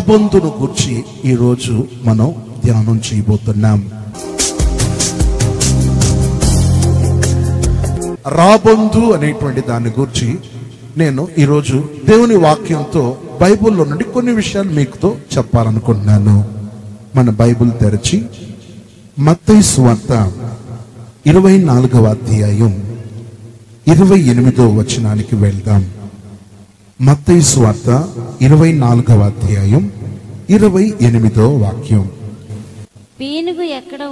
రాబందును గురించి ఈరోజు మనం ధ్యానం చేయబోతున్నాం. రాబందు అనేటువంటి దాని గురించి నేను ఈరోజు దేవుని వాక్యంతో బైబిల్లో నుండి కొన్ని విషయాలు మీకుతో చెప్పాలనుకుంటున్నాను. మన బైబిల్ తెరచి మత్తయి సువార్త 24వ అధ్యాయం 28వ వచనానికి వెళ్దాం. మత్తయి సువార్త 24వ అధ్యాయం 28వ వాక్యం. పీనుగు ఎక్కడ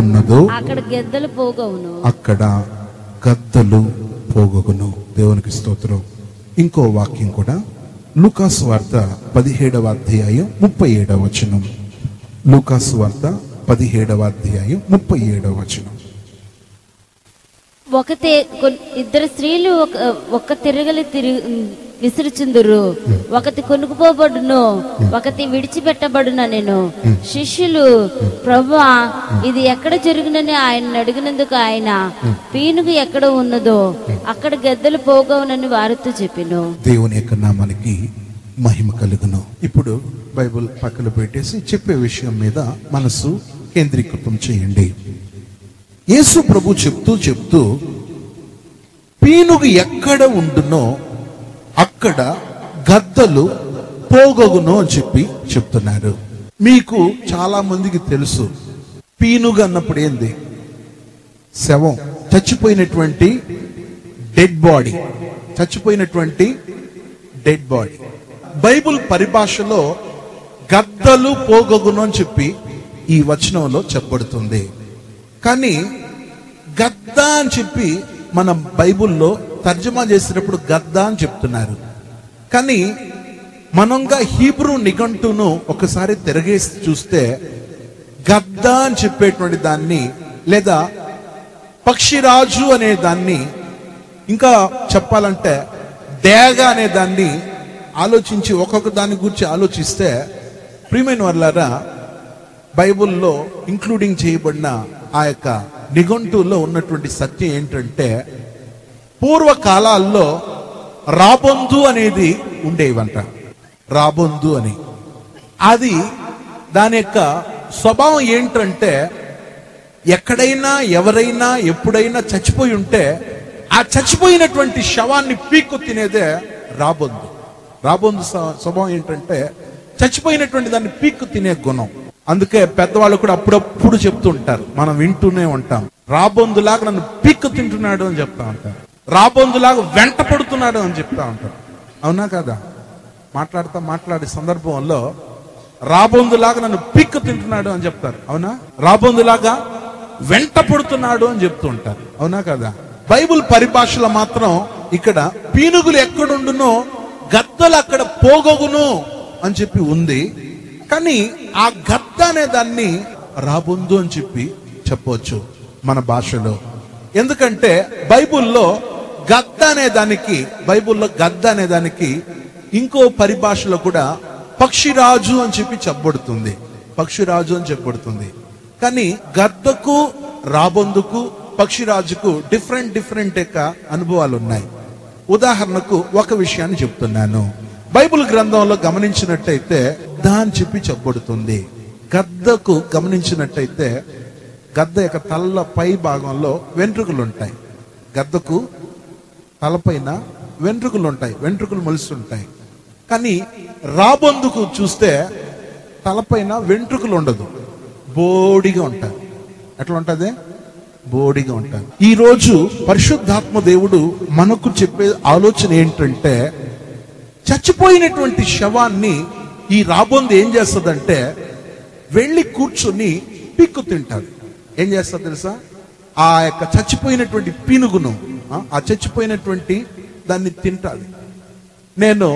ఉన్నదో అక్కడ గద్దలు పోగవును. అక్కడ గద్దలు పోగొగును. దేవునికి స్తోత్రం. ఇంకో వాక్యం కూడా లూకాసు వార్త 17వ అధ్యాయం 37వ వచనం. లూకాసు వార్త 17వ అధ్యాయం 37వ వచనం. ఇద్దరు స్త్రీలు ఒక తిరగలి విసురుచుందురు. ఒకటి కొనుక్కుపోబడును, ఒకటి విడిచిపెట్టబడున. నేను శిష్యులు, ప్రభువా, ఇది ఎక్కడ జరుగునని ఆయన అడిగినందుకు ఆయన, పీనుగు ఎక్కడ ఉన్నదో అక్కడ గద్దలు పోగవునని వారితో చెప్పెను. దేవుని యొక్క నామానికి మహిమ కలుగును. ఇప్పుడు బైబిల్ పక్కన పెట్టేసి చెప్పే విషయం మీద మనసు కేంద్రీకృతం చేయండి. యేసు ప్రభు చెప్తూ పీనుగు ఎక్కడ ఉండునో అక్కడ గద్దలు పోగొగును అని చెప్తున్నారు. మీకు చాలా మందికి తెలుసు, పీనుగు అన్నప్పుడు ఏంది? శవం, చచ్చిపోయినటువంటి డెడ్ బాడీ. చచ్చిపోయినటువంటి డెడ్ బాడీ. బైబిల్ పరిభాషలో గద్దలు పోగొగును అని చెప్పి ఈ వచనంలో చెప్పబడుతుంది. కానీ గద్ద అని చెప్పి మనం బైబిల్లో తర్జమా చేసేటప్పుడు గద్ద అని చెప్తున్నారు. కానీ మనంగా హీబ్రూ నిఘంటును ఒకసారి తిరగేసి చూస్తే గద్ద అని చెప్పేటువంటి దాన్ని, లేదా పక్షిరాజు అనే దాన్ని, ఇంకా చెప్పాలంటే డేగ అనే దాన్ని ఆలోచించి ఒక్కొక్క దాని గురించి ఆలోచిస్తే, ప్రియమైన వారలారా, బైబిల్లో ఇంక్లూడింగ్ చేయబడిన ఆ యొక్క నిఘంటువులో ఉన్నటువంటి సత్యం ఏంటంటే, పూర్వకాలాల్లో రాబందు అనేది ఉండేవంట. రాబందు అని, అది దాని యొక్క స్వభావం ఏంటంటే, ఎక్కడైనా ఎవరైనా ఎప్పుడైనా చచ్చిపోయి ఉంటే ఆ చచ్చిపోయినటువంటి శవాన్ని పీక్కు తినేదే రాబందు. రాబందు స్వభావం ఏంటంటే చచ్చిపోయినటువంటి దాన్ని పీక్కు తినే గుణం. అందుకే పెద్దవాళ్ళు కూడా అప్పుడప్పుడు చెప్తూ ఉంటారు, మనం వింటూనే ఉంటాం, రాబందులాగా నన్ను పీక్కు తింటున్నాడు అని చెప్తా ఉంటారు, రాబందులాగా వెంట పడుతున్నాడు అని చెప్తా ఉంటారు. అవునా కదా? మాట్లాడే సందర్భంలో రాబందులాగా నన్ను పీక్కు తింటున్నాడు అని చెప్తారు. అవునా? రాబందులాగా వెంట పడుతున్నాడు అని చెప్తూ ఉంటారు. అవునా కదా? బైబిల్ పరిభాషలో మాత్రం ఇక్కడ పీనుగులు ఎక్కడుండునో గద్దలు అక్కడ పోగొగును అని చెప్పి ఉంది. కానీ ఆ గద్ద అనే దాన్ని రాబందు అని చెప్పి చెప్పవచ్చు మన భాషలో. ఎందుకంటే బైబిల్లో గద్ద అనే దానికి ఇంకో పరిభాషలో కూడా పక్షిరాజు అని చెప్పి చెప్పబడుతుంది. పక్షిరాజు అని చెప్పబడుతుంది. కానీ గద్దకు, రాబందుకు, పక్షిరాజుకు డిఫరెంట్ యొక్క అనుభవాలు ఉన్నాయి. ఉదాహరణకు ఒక విషయాన్ని చెప్తున్నాను. బైబిల్ గ్రంథంలో గమనించినట్టయితే దాని చెప్పి చెప్పబడుతుంది. గద్దకు గమనించినట్టయితే గద్ద యొక్క తల పై భాగంలో వెంట్రుకలు ఉంటాయి. గద్దకు తలపైన వెంట్రుకలు ఉంటాయి, వెంట్రుకలు మొలుస్తుంటాయి. కానీ రాబందుకు చూస్తే తలపైన వెంట్రుకలు ఉండదు, బోడిగా ఉంటాయి. ఎట్లా ఉంటది? బోడిగా ఉంటాయి. ఈ రోజు పరిశుద్ధాత్మ దేవుడు మనకు చెప్పే ఆలోచన ఏంటంటే, చచ్చిపోయినటువంటి శవాన్ని ఈ రాబందు ఏం చేస్తుందంటే వెళ్ళి కూర్చొని పీక్కు తింటాడు. ఏం చేస్తుంది తెలుసా? ఆ యొక్క చచ్చిపోయినటువంటి పీనుగును, ఆ చచ్చిపోయినటువంటి దాన్ని తింటాది. నేను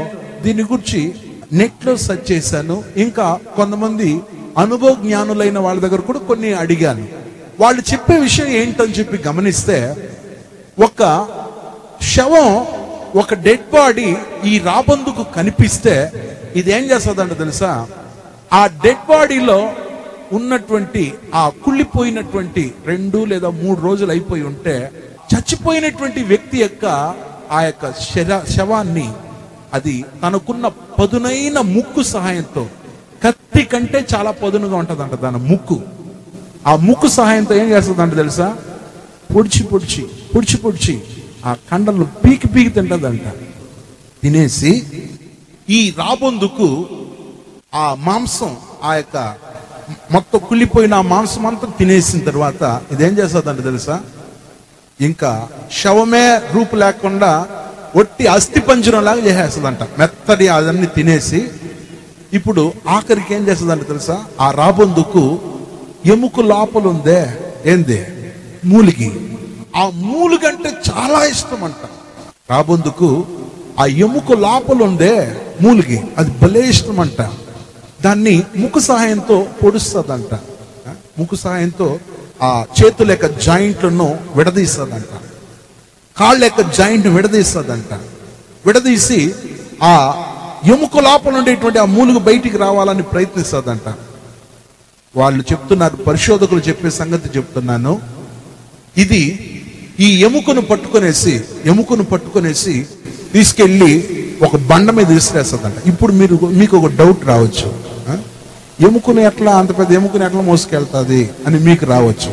దీని గురించి నెట్లో సెర్చ్ చేశాను. ఇంకా కొంతమంది అనుభవ జ్ఞానులైన వాళ్ళ దగ్గర కూడా కొన్ని అడిగాను. వాళ్ళు చెప్పే విషయం ఏంటని చెప్పి గమనిస్తే, ఒక శవం, ఒక డెడ్ బాడీ ఈ రాబందుకు కనిపిస్తే ఇది ఏం చేస్తుందంటే తెలుసా, ఆ డెడ్ బాడీలో ఉన్నటువంటి ఆ కుళ్ళిపోయినటువంటి 2 లేదా 3 రోజులు అయిపోయి ఉంటే చచ్చిపోయినటువంటి వ్యక్తి యొక్క ఆ యొక్క శవాన్ని అది తనకున్న పదునైన ముక్కు సహాయంతో, కత్తి కంటే చాలా పదునుగా ఉంటదంట దాని ముక్కు. ఆ ముక్కు సహాయంతో ఏం చేస్తుందంట తెలుసా? పొడిచి ఆ కండలు పీకి తింటదంట. తినేసి ఈ రాబందుకు ఆ మాంసం, ఆ యొక్క మొత్తం కుళ్ళిపోయిన ఆ మాంసం అంతా తినేసిన తర్వాత ఇదేం చేస్తుందంట తెలుసా? ఇంకా శవమే రూపు లేకుండా ఒట్టి అస్థి పంజరం లాగా చేసేస్తుందంట. మెత్తడి అదన్నీ తినేసి ఇప్పుడు ఆఖరికి ఏం చేస్తుందంట తెలుసా? ఆ రాబందుకు ఎముక లోపల ఉందే ఏంది మూలిగి, ఆ మూలిగంటే చాలా ఇష్టం అంట రాబందుకు. ఆ ఎముక లోపల ఉందే మూలిగి, అది భలే ఇష్టం అంట. దాన్ని ముక్కు సహాయంతో పొడుస్తుందంట. ముక్కు సహాయంతో ఆ చేతుల యొక్క జాయింట్లను విడదీస్తుందంట, కాళ్ళ యొక్క జాయింట్ విడదీస్తుందంట. విడదీసి ఆ ఎముక లోపల ఉండేటువంటి ఆ మూలుగు బయటికి రావాలని ప్రయత్నిస్తుందంట. వాళ్ళు చెప్తున్నారు, పరిశోధకులు చెప్పే సంగతి చెప్తున్నాను. ఇది ఈ ఎముకను పట్టుకొనేసి తీసుకెళ్లి ఒక బండ మీద విసిరేస్తుందంట. ఇప్పుడు మీకు ఒక డౌట్ రావచ్చు, ఎముకను ఎట్లా, అంత పెద్ద ఎముకను ఎట్లా మోసుకెళ్తాది అని మీకు రావచ్చు.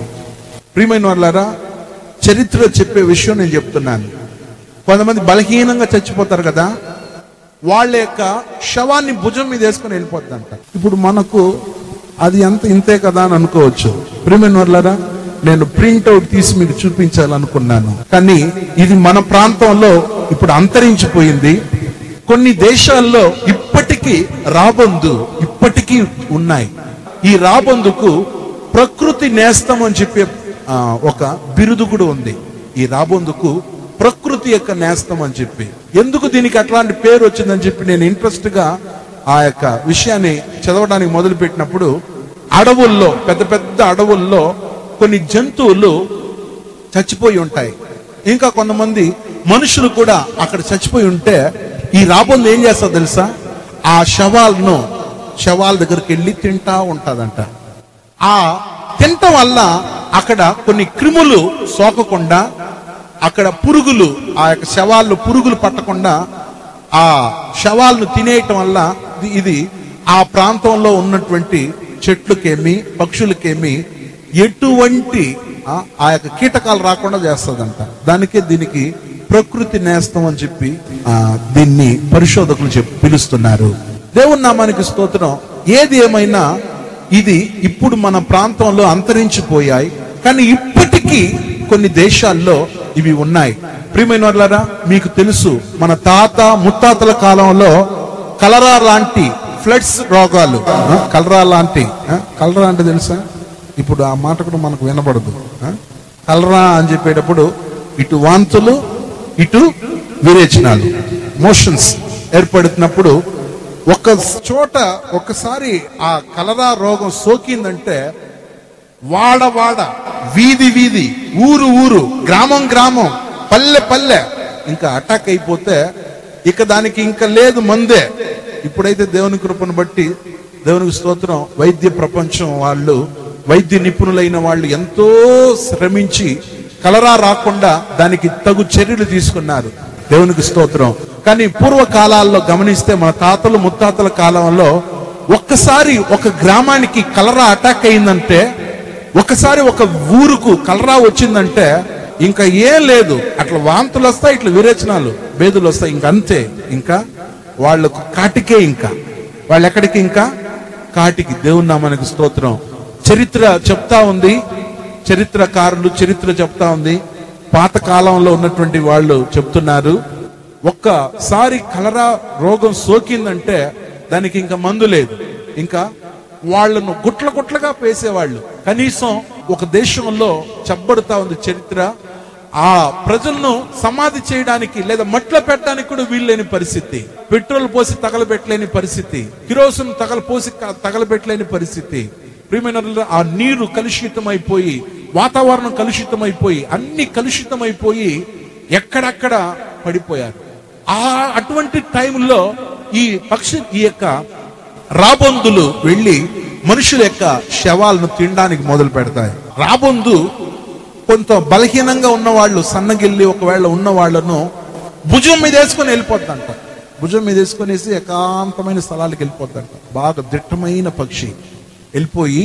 ప్రియమైన వాళ్ళారా, చరిత్ర చెప్పే విషయం నేను చెప్తున్నాను. కొంతమంది బలహీనంగా చచ్చిపోతారు కదా, వాళ్ళ యొక్క శవాన్ని భుజం మీద వేసుకొని వెళ్ళిపోతుందంట. ఇప్పుడు మనకు అది ఇంతే కదా అని అనుకోవచ్చు. ప్రియమైన వాళ్ళారా, నేను ప్రింట్అవుట్ తీసి మీకు చూపించాలనుకున్నాను, కానీ ఇది మన ప్రాంతంలో ఇప్పుడు అంతరించిపోయింది. కొన్ని దేశాల్లో ఇప్పటికీ రాబందు ఇప్పటికీ ఉన్నాయి. ఈ రాబందుకు ప్రకృతి నేస్తం అని చెప్పే ఒక బిరుదు కూడా ఉంది. ఈ రాబందుకు ప్రకృతి యొక్క నేస్తం అని చెప్పి. ఎందుకు దీనికి అట్లాంటి పేరు వచ్చిందని చెప్పి నేను ఇంట్రెస్ట్ గా ఆ యొక్క విషయాన్ని చదవడానికి మొదలు పెట్టినప్పుడు, అడవుల్లో, పెద్ద అడవుల్లో కొన్ని జంతువులు చచ్చిపోయి ఉంటాయి. ఇంకా కొంతమంది మనుషులు కూడా అక్కడ చచ్చిపోయి ఉంటే ఈ రాబందు ఏం చేస్తా తెలుసా? ఆ శవాల దగ్గరికి వెళ్ళి తింటా ఉంటదంట. ఆ తింటం వల్ల అక్కడ కొన్ని క్రిములు సోకకుండా, అక్కడ పురుగులు, ఆ యొక్క శవాళ్ళు పురుగులు పట్టకుండా ఆ శవాలను తినేయటం వల్ల ఇది ఆ ప్రాంతంలో ఉన్నటువంటి చెట్లకేమి పక్షులకేమి ఎటువంటి ఆ యొక్క కీటకాలు రాకుండా చేస్తుందంట. దీనికి ప్రకృతి నేస్తం అని చెప్పి దీన్ని పరిశోధకులు పిలుస్తున్నారు. దేవుని నామానికి స్తోత్రం. ఏది ఏమైనా ఇది ఇప్పుడు మన ప్రాంతంలో అంతరించిపోయాయి, కానీ ఇప్పటికీ కొన్ని దేశాల్లో ఇవి ఉన్నాయి. ప్రియమైన వాళ్ళారా, మీకు తెలుసు, మన తాత ముత్తాతల కాలంలో కలరా లాంటి ఫ్లడ్స్ రోగాలు, కలరా అంటే తెలుసా? ఇప్పుడు ఆ మాట కూడా మనకు వినబడదు. కలరా అని చెప్పేటప్పుడు ఇటు వాంతులు, ఇటు విరేచనాలు, మోషన్స్ ఏర్పడుతున్నప్పుడు ఒక చోట ఒక్కసారి ఆ కలరా రోగం సోకిందంటే వాడ, వీధి, ఊరు, గ్రామం, పల్లె ఇంకా అటాక్ అయిపోతే ఇక దానికి ఇంకా లేదు మందే. ఇప్పుడైతే దేవుని కృపను బట్టి దేవునికి స్తోత్రం, వైద్య ప్రపంచం వాళ్ళు, వైద్య నిపుణులైన వాళ్ళు ఎంతో శ్రమించి కలరా రాకుండా దానికి తగు చర్యలు తీసుకున్నారు. దేవునికి స్తోత్రం. కానీ పూర్వకాలాల్లో గమనిస్తే, మన తాతలు ముత్తాతల కాలంలో ఒక్కసారి ఒక గ్రామానికి కలరా అటాక్ అయిందంటే, ఒకసారి ఒక ఊరుకు కలరా వచ్చిందంటే ఇంకా ఏం లేదు, అట్లా వాంతులు వస్తాయి, ఇట్లా విరేచనాలు, బేదులు వస్తాయి, ఇంకా అంతే. ఇంకా వాళ్ళకు కాటికే, ఇంకా వాళ్ళు ఎక్కడికి, ఇంకా కాటికి. దేవుని నామానికి స్తోత్రం. చరిత్ర చెప్తా ఉంది, చరిత్రకారులు చరిత్ర చెప్తా ఉంది, పాత కాలంలో ఉన్నటువంటి వాళ్ళు చెప్తున్నారు, ఒక్కసారి కలరా రోగం సోకిందంటే దానికి ఇంకా మందు లేదు. ఇంకా వాళ్ళను గుట్లగా పేసేవాళ్ళు. కనీసం ఒక దేశంలో చెప్పబడుతా ఉంది చరిత్ర, ఆ ప్రజలను సమాధి చేయడానికి లేదా మట్ల పెట్టడానికి కూడా వీల్లేని పరిస్థితి, పెట్రోల్ పోసి తగలబెట్టలేని పరిస్థితి, కిరోసిన్ పోసి తగలబెట్టలేని పరిస్థితి. ప్రియమైన ఆ నీరు కలుషితమైపోయి, వాతావరణం కలుషితమైపోయి, అన్ని కలుషితమైపోయి ఎక్కడక్కడ పడిపోయారు. అటువంటి టైంలో ఈ యొక్క రాబందులు వెళ్ళి మనుషుల యొక్క శవాలను తినడానికి మొదలు పెడతాయి. రాబందు కొంత బలహీనంగా ఉన్న వాళ్ళు, సన్నగిల్లి ఒకవేళ ఉన్న వాళ్ళను భుజం మీద వేసుకొని వెళ్ళిపోతుందంట. భుజం మీద వేసుకొనేసి ఏకాంతమైన స్థలాలకు వెళ్ళిపోతాడు. బాగా దిట్టమైన పక్షి వెళ్ళిపోయి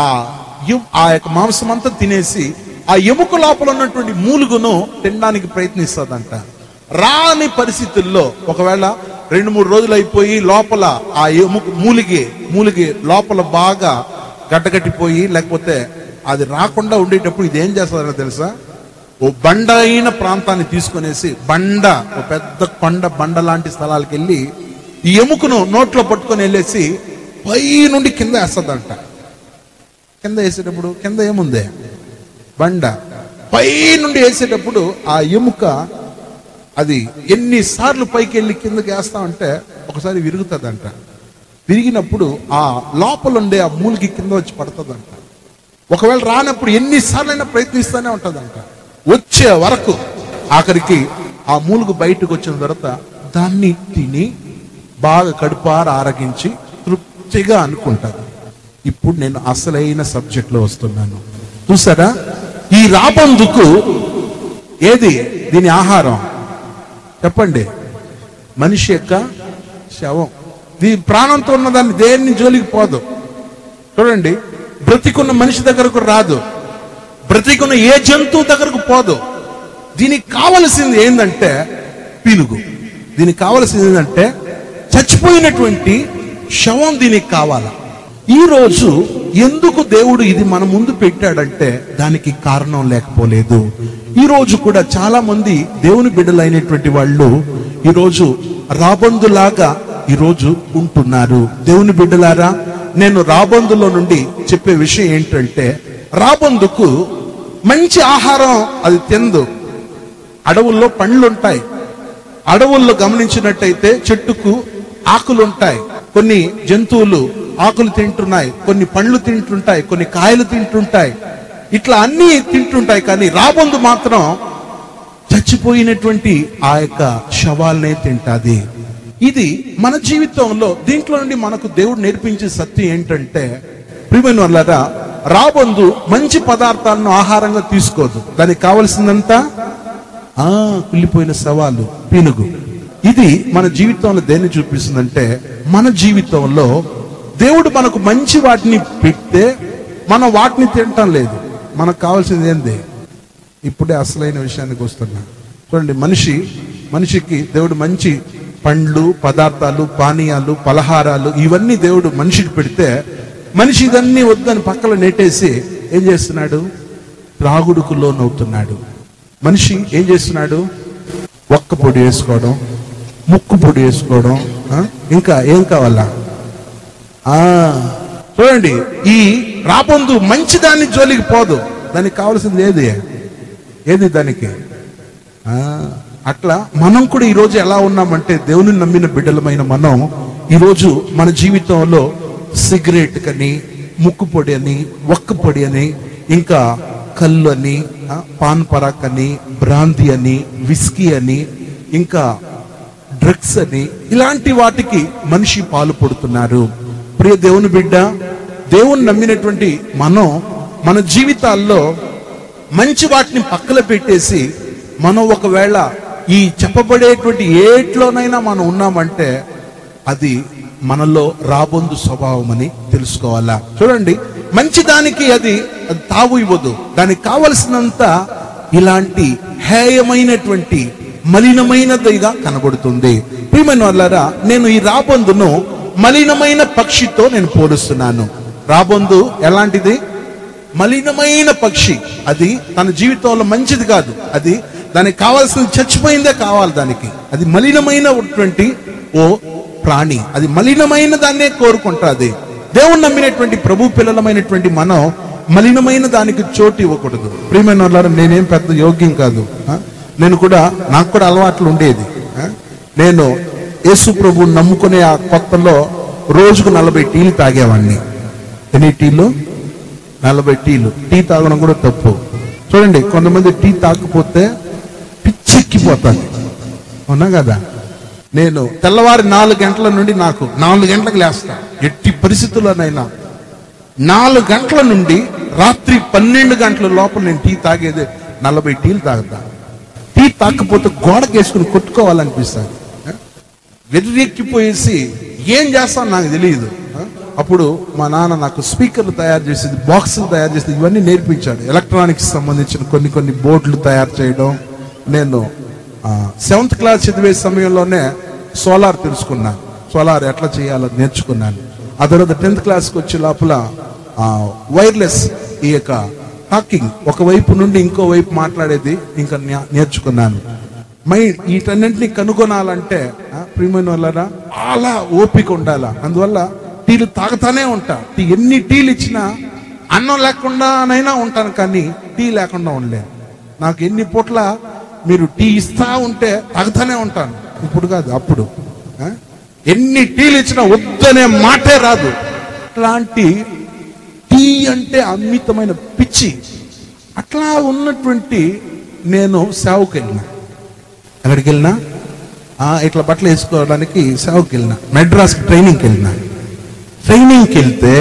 ఆ యొక్క మాంసం అంతా తినేసి ఆ ఎముక లోపల ఉన్నటువంటి మూలుగును తినడానికి ప్రయత్నిస్తుందంట. రాని పరిస్థితుల్లో ఒకవేళ 2-3 రోజులు అయిపోయి లోపల ఆ ఎముక మూలిగి లోపల బాగా గడ్డగట్టిపోయి, లేకపోతే అది రాకుండా ఉండేటప్పుడు ఇది ఏం చేస్తుందో తెలుసా, ఓ బండ అయిన ప్రాంతాన్ని తీసుకునేసి ఓ పెద్ద బండ లాంటి స్థలాలకు వెళ్ళి ఈ ఎముకను నోట్లో పట్టుకొని వెళ్ళేసి పై నుండి కింద వేస్తుందంట. కింద వేసేటప్పుడు కింద ఏముంది, బండ. పై నుండి వేసేటప్పుడు ఆ ఎముక అది ఎన్నిసార్లు పైకి వెళ్ళి కిందకి వేస్తా ఉంటే ఒకసారి విరుగుతుందంట. విరిగినప్పుడు ఆ లోపల ఉండే ఆ మూలికి కింద వచ్చి పడుతుందంట. ఒకవేళ రానప్పుడు ఎన్నిసార్లైనా ప్రయత్నిస్తూనే ఉంటుందంట. వచ్చే వరకు ఆఖరికి ఆ మూలుగు బయటకు వచ్చిన తర్వాత దాన్ని తిని బాగా కడుపార ఆరగించి తృప్తిగా అనుకుంటారు. ఇప్పుడు నేను అసలైన సబ్జెక్ట్ లో వస్తున్నాను. చూసారా, ఈ రాబందుకు ఏది దీని ఆహారం చెప్పండి? మనిషి యొక్క శవం. దీని ప్రాణంతో ఉన్నదాన్ని దేన్ని జోలికి పోదు. చూడండి, బ్రతికున్న మనిషి దగ్గరకు రాదు, బ్రతికున్న ఏ జంతువు దగ్గరకు పోదు. దీనికి కావలసింది ఏంటంటే పీనుగు. దీనికి కావలసింది ఏంటంటే చచ్చిపోయినటువంటి శవం దీనికి కావాలా. ఈ రోజు ఎందుకు దేవుడు ఇది మన ముందు పెట్టాడంటే దానికి కారణం లేకపోలేదు. ఈ రోజు కూడా చాలా మంది దేవుని బిడ్డలైనటువంటి వాళ్ళు ఈరోజు రాబందులాగా ఈరోజు ఉంటున్నారు. దేవుని బిడ్డలారా, నేను రాబందులో నుండి చెప్పే విషయం ఏంటంటే, రాబందుకు మంచి ఆహారం అది తిందు. అడవుల్లో పండ్లుంటాయి. అడవుల్లో గమనించినట్టయితే చెట్టుకు ఆకులుంటాయి. కొన్ని జంతువులు ఆకులు తింటున్నాయి, కొన్ని పండ్లు తింటుంటాయి, కొన్ని కాయలు తింటుంటాయి. ఇట్లా అన్ని తింటుంటాయి. కానీ రాబందు మాత్రం చచ్చిపోయినటువంటి ఆ యొక్క శవాలనే తింటాది. ఇది మన జీవితంలో దీంట్లో నుండి మనకు దేవుడు నేర్పించే సత్యం ఏంటంటే, ప్రియమైన వాళ్ళారా, రాబందు మంచి పదార్థాలను ఆహారంగా తీసుకోదు. దానికి కావలసిందంతా కుళ్ళిపోయిన శవాలు, పీనుగు. ఇది మన జీవితంలో దేన్ని చూపిస్తుందంటే, మన జీవితంలో దేవుడు మనకు మంచి వాటిని పెడితే మనం వాటిని తినటం లేదు. మనకు కావాల్సింది ఏంది? ఇప్పుడే అసలైన విషయానికి వస్తున్నా. చూడండి, మనిషికి దేవుడు మంచి పండ్లు, పదార్థాలు, పానీయాలు, పలహారాలు ఇవన్నీ దేవుడు మనిషికి పెడితే మనిషి ఇదన్నీ వద్దని పక్కన నెట్టేసి ఏం చేస్తున్నాడు? త్రాగుడుకు లోనవుతున్నాడు. మనిషి ఏం చేస్తున్నాడు? ఒక్క పొడి వేసుకోవడం, ముక్కు పొడి వేసుకోవడం, ఇంకా ఏం కావాలా? చూడండి, ఈ రాబందు మంచి దాన్ని జోలికి పోదు. దానికి కావాల్సింది ఏది దానికి? అట్లా మనం కూడా ఈరోజు ఎలా ఉన్నామంటే, దేవుని నమ్మిన బిడ్డలమైన మనం ఈరోజు మన జీవితంలో సిగరెట్ కని, ముక్కు పొడి అని, ఒక్క పొడి అని, ఇంకా కళ్ళు అని, పాన్ పరాక్ అని, బ్రాంతి అని, విస్కీ అని, ఇంకా డ్రగ్స్ అని, ఇలాంటి వాటికి మనిషి పాలు పడుతున్నారు. ప్రియ దేవుని బిడ్డ, దేవుని నమ్మినటువంటి మనం మన జీవితాల్లో మంచి వాటిని పక్కన పెట్టేసి మనం ఒకవేళ ఈ చెప్పబడేటువంటి ఏట్లోనైనా మనం ఉన్నామంటే అది మనలో రాబందు స్వభావం అని తెలుసుకోవాలా. చూడండి, మంచి దానికి అది తావు ఇవ్వదు. దానికి కావలసినంత ఇలాంటి హేయమైనటువంటి మలినమైనదిగా కనబడుతుంది. ప్రియమైన వాళ్ళారా, నేను ఈ రాబందును మలినమైన పక్షితో నేను పోలుస్తున్నాను. రాబందు ఎలాంటిది? మలినమైన పక్షి. అది తన జీవితంలో మంచిది కాదు. అది దానికి కావాల్సింది చచ్చిపోయిందే కావాలి దానికి. అది మలినమైనటువంటి ఓ ప్రాణి. అది మలినమైన దాన్నే కోరుకుంటుంది. దేవుని నమ్మినటువంటి ప్రభు పిల్లలమైనటువంటి మనం మలినమైన దానికి చోటు ఇవ్వకూడదు. ప్రియమైన వాళ్ళారా, నేనేం పెద్ద యోగ్యం కాదు. నాకు కూడా అలవాట్లు ఉండేది. నేను యేసు ప్రభు నమ్ముకునే ఆ కొత్తలో రోజుకు 40 టీలు తాగేవాడిని. ఎన్ని టీలు? 40 టీలు. టీ తాగడం కూడా తప్పు. చూడండి, కొంతమంది టీ తాగకపోతే పిచ్చెక్కిపోతాను. అవునా కదా? నేను తెల్లవారి 4 గంటల నుండి నాకు 4 గంటలకు లేస్తా. ఎట్టి పరిస్థితుల్లోనైనా 4 గంటల నుండి రాత్రి 12 గంటల లోపల నేను టీ తాగేది 40 టీలు తాగుతా. టీ తాగకపోతే గోడకేసుకుని కొట్టుకోవాలనిపిస్తుంది. వెర్రెక్కిపోయేసి ఏం చేస్తాను నాకు తెలియదు. అప్పుడు మా నాన్న నాకు స్పీకర్లు తయారు చేసేది, బాక్సులు తయారు చేసేది, ఇవన్నీ నేర్పించాడు. ఎలక్ట్రానిక్స్ సంబంధించిన కొన్ని బోర్డులు తయారు చేయడం. నేను 7th క్లాస్ చదివే సమయంలోనే సోలార్ తెలుసుకున్నాను. సోలార్ ఎట్లా చేయాలో నేర్చుకున్నాను. ఆ తర్వాత 10th క్లాస్కి వచ్చే లోపల వైర్లెస్ ఈ యొక్క టాకింగ్, ఒకవైపు నుండి ఇంకో వైపు మాట్లాడేది ఇంకా నేర్చుకున్నాను. వీటన్నింటినీ కనుగొనాలంటే ప్రియమైన వాళ్ళరా చాలా ఓపిక ఉండాలా. అందువల్ల టీలు తాగుతానే ఉంటా. ఎన్ని టీలు ఇచ్చినా అన్నం లేకుండానైనా ఉంటాను, కానీ టీ లేకుండా ఉండలేను. నాకు ఎన్ని పూట్ల మీరు టీ ఇస్తా ఉంటే తాగుతానే ఉంటాను. ఇప్పుడు కాదు, అప్పుడు. ఎన్ని టీలు ఇచ్చినా వద్దనే మాటే రాదు. అట్లాంటి టీ అంటే అమితమైన పిచ్చి. అట్లా ఉన్నటువంటి నేను సేవకు వెళ్ళినా. ఎక్కడికి వెళ్ళినా ఇట్లా బట్టలు వేసుకోవడానికి సేవకు వెళ్ళినా. మెడ్రాస్కి ట్రైనింగ్కి వెళ్ళినా. ట్రైనింగ్కి వెళ్తే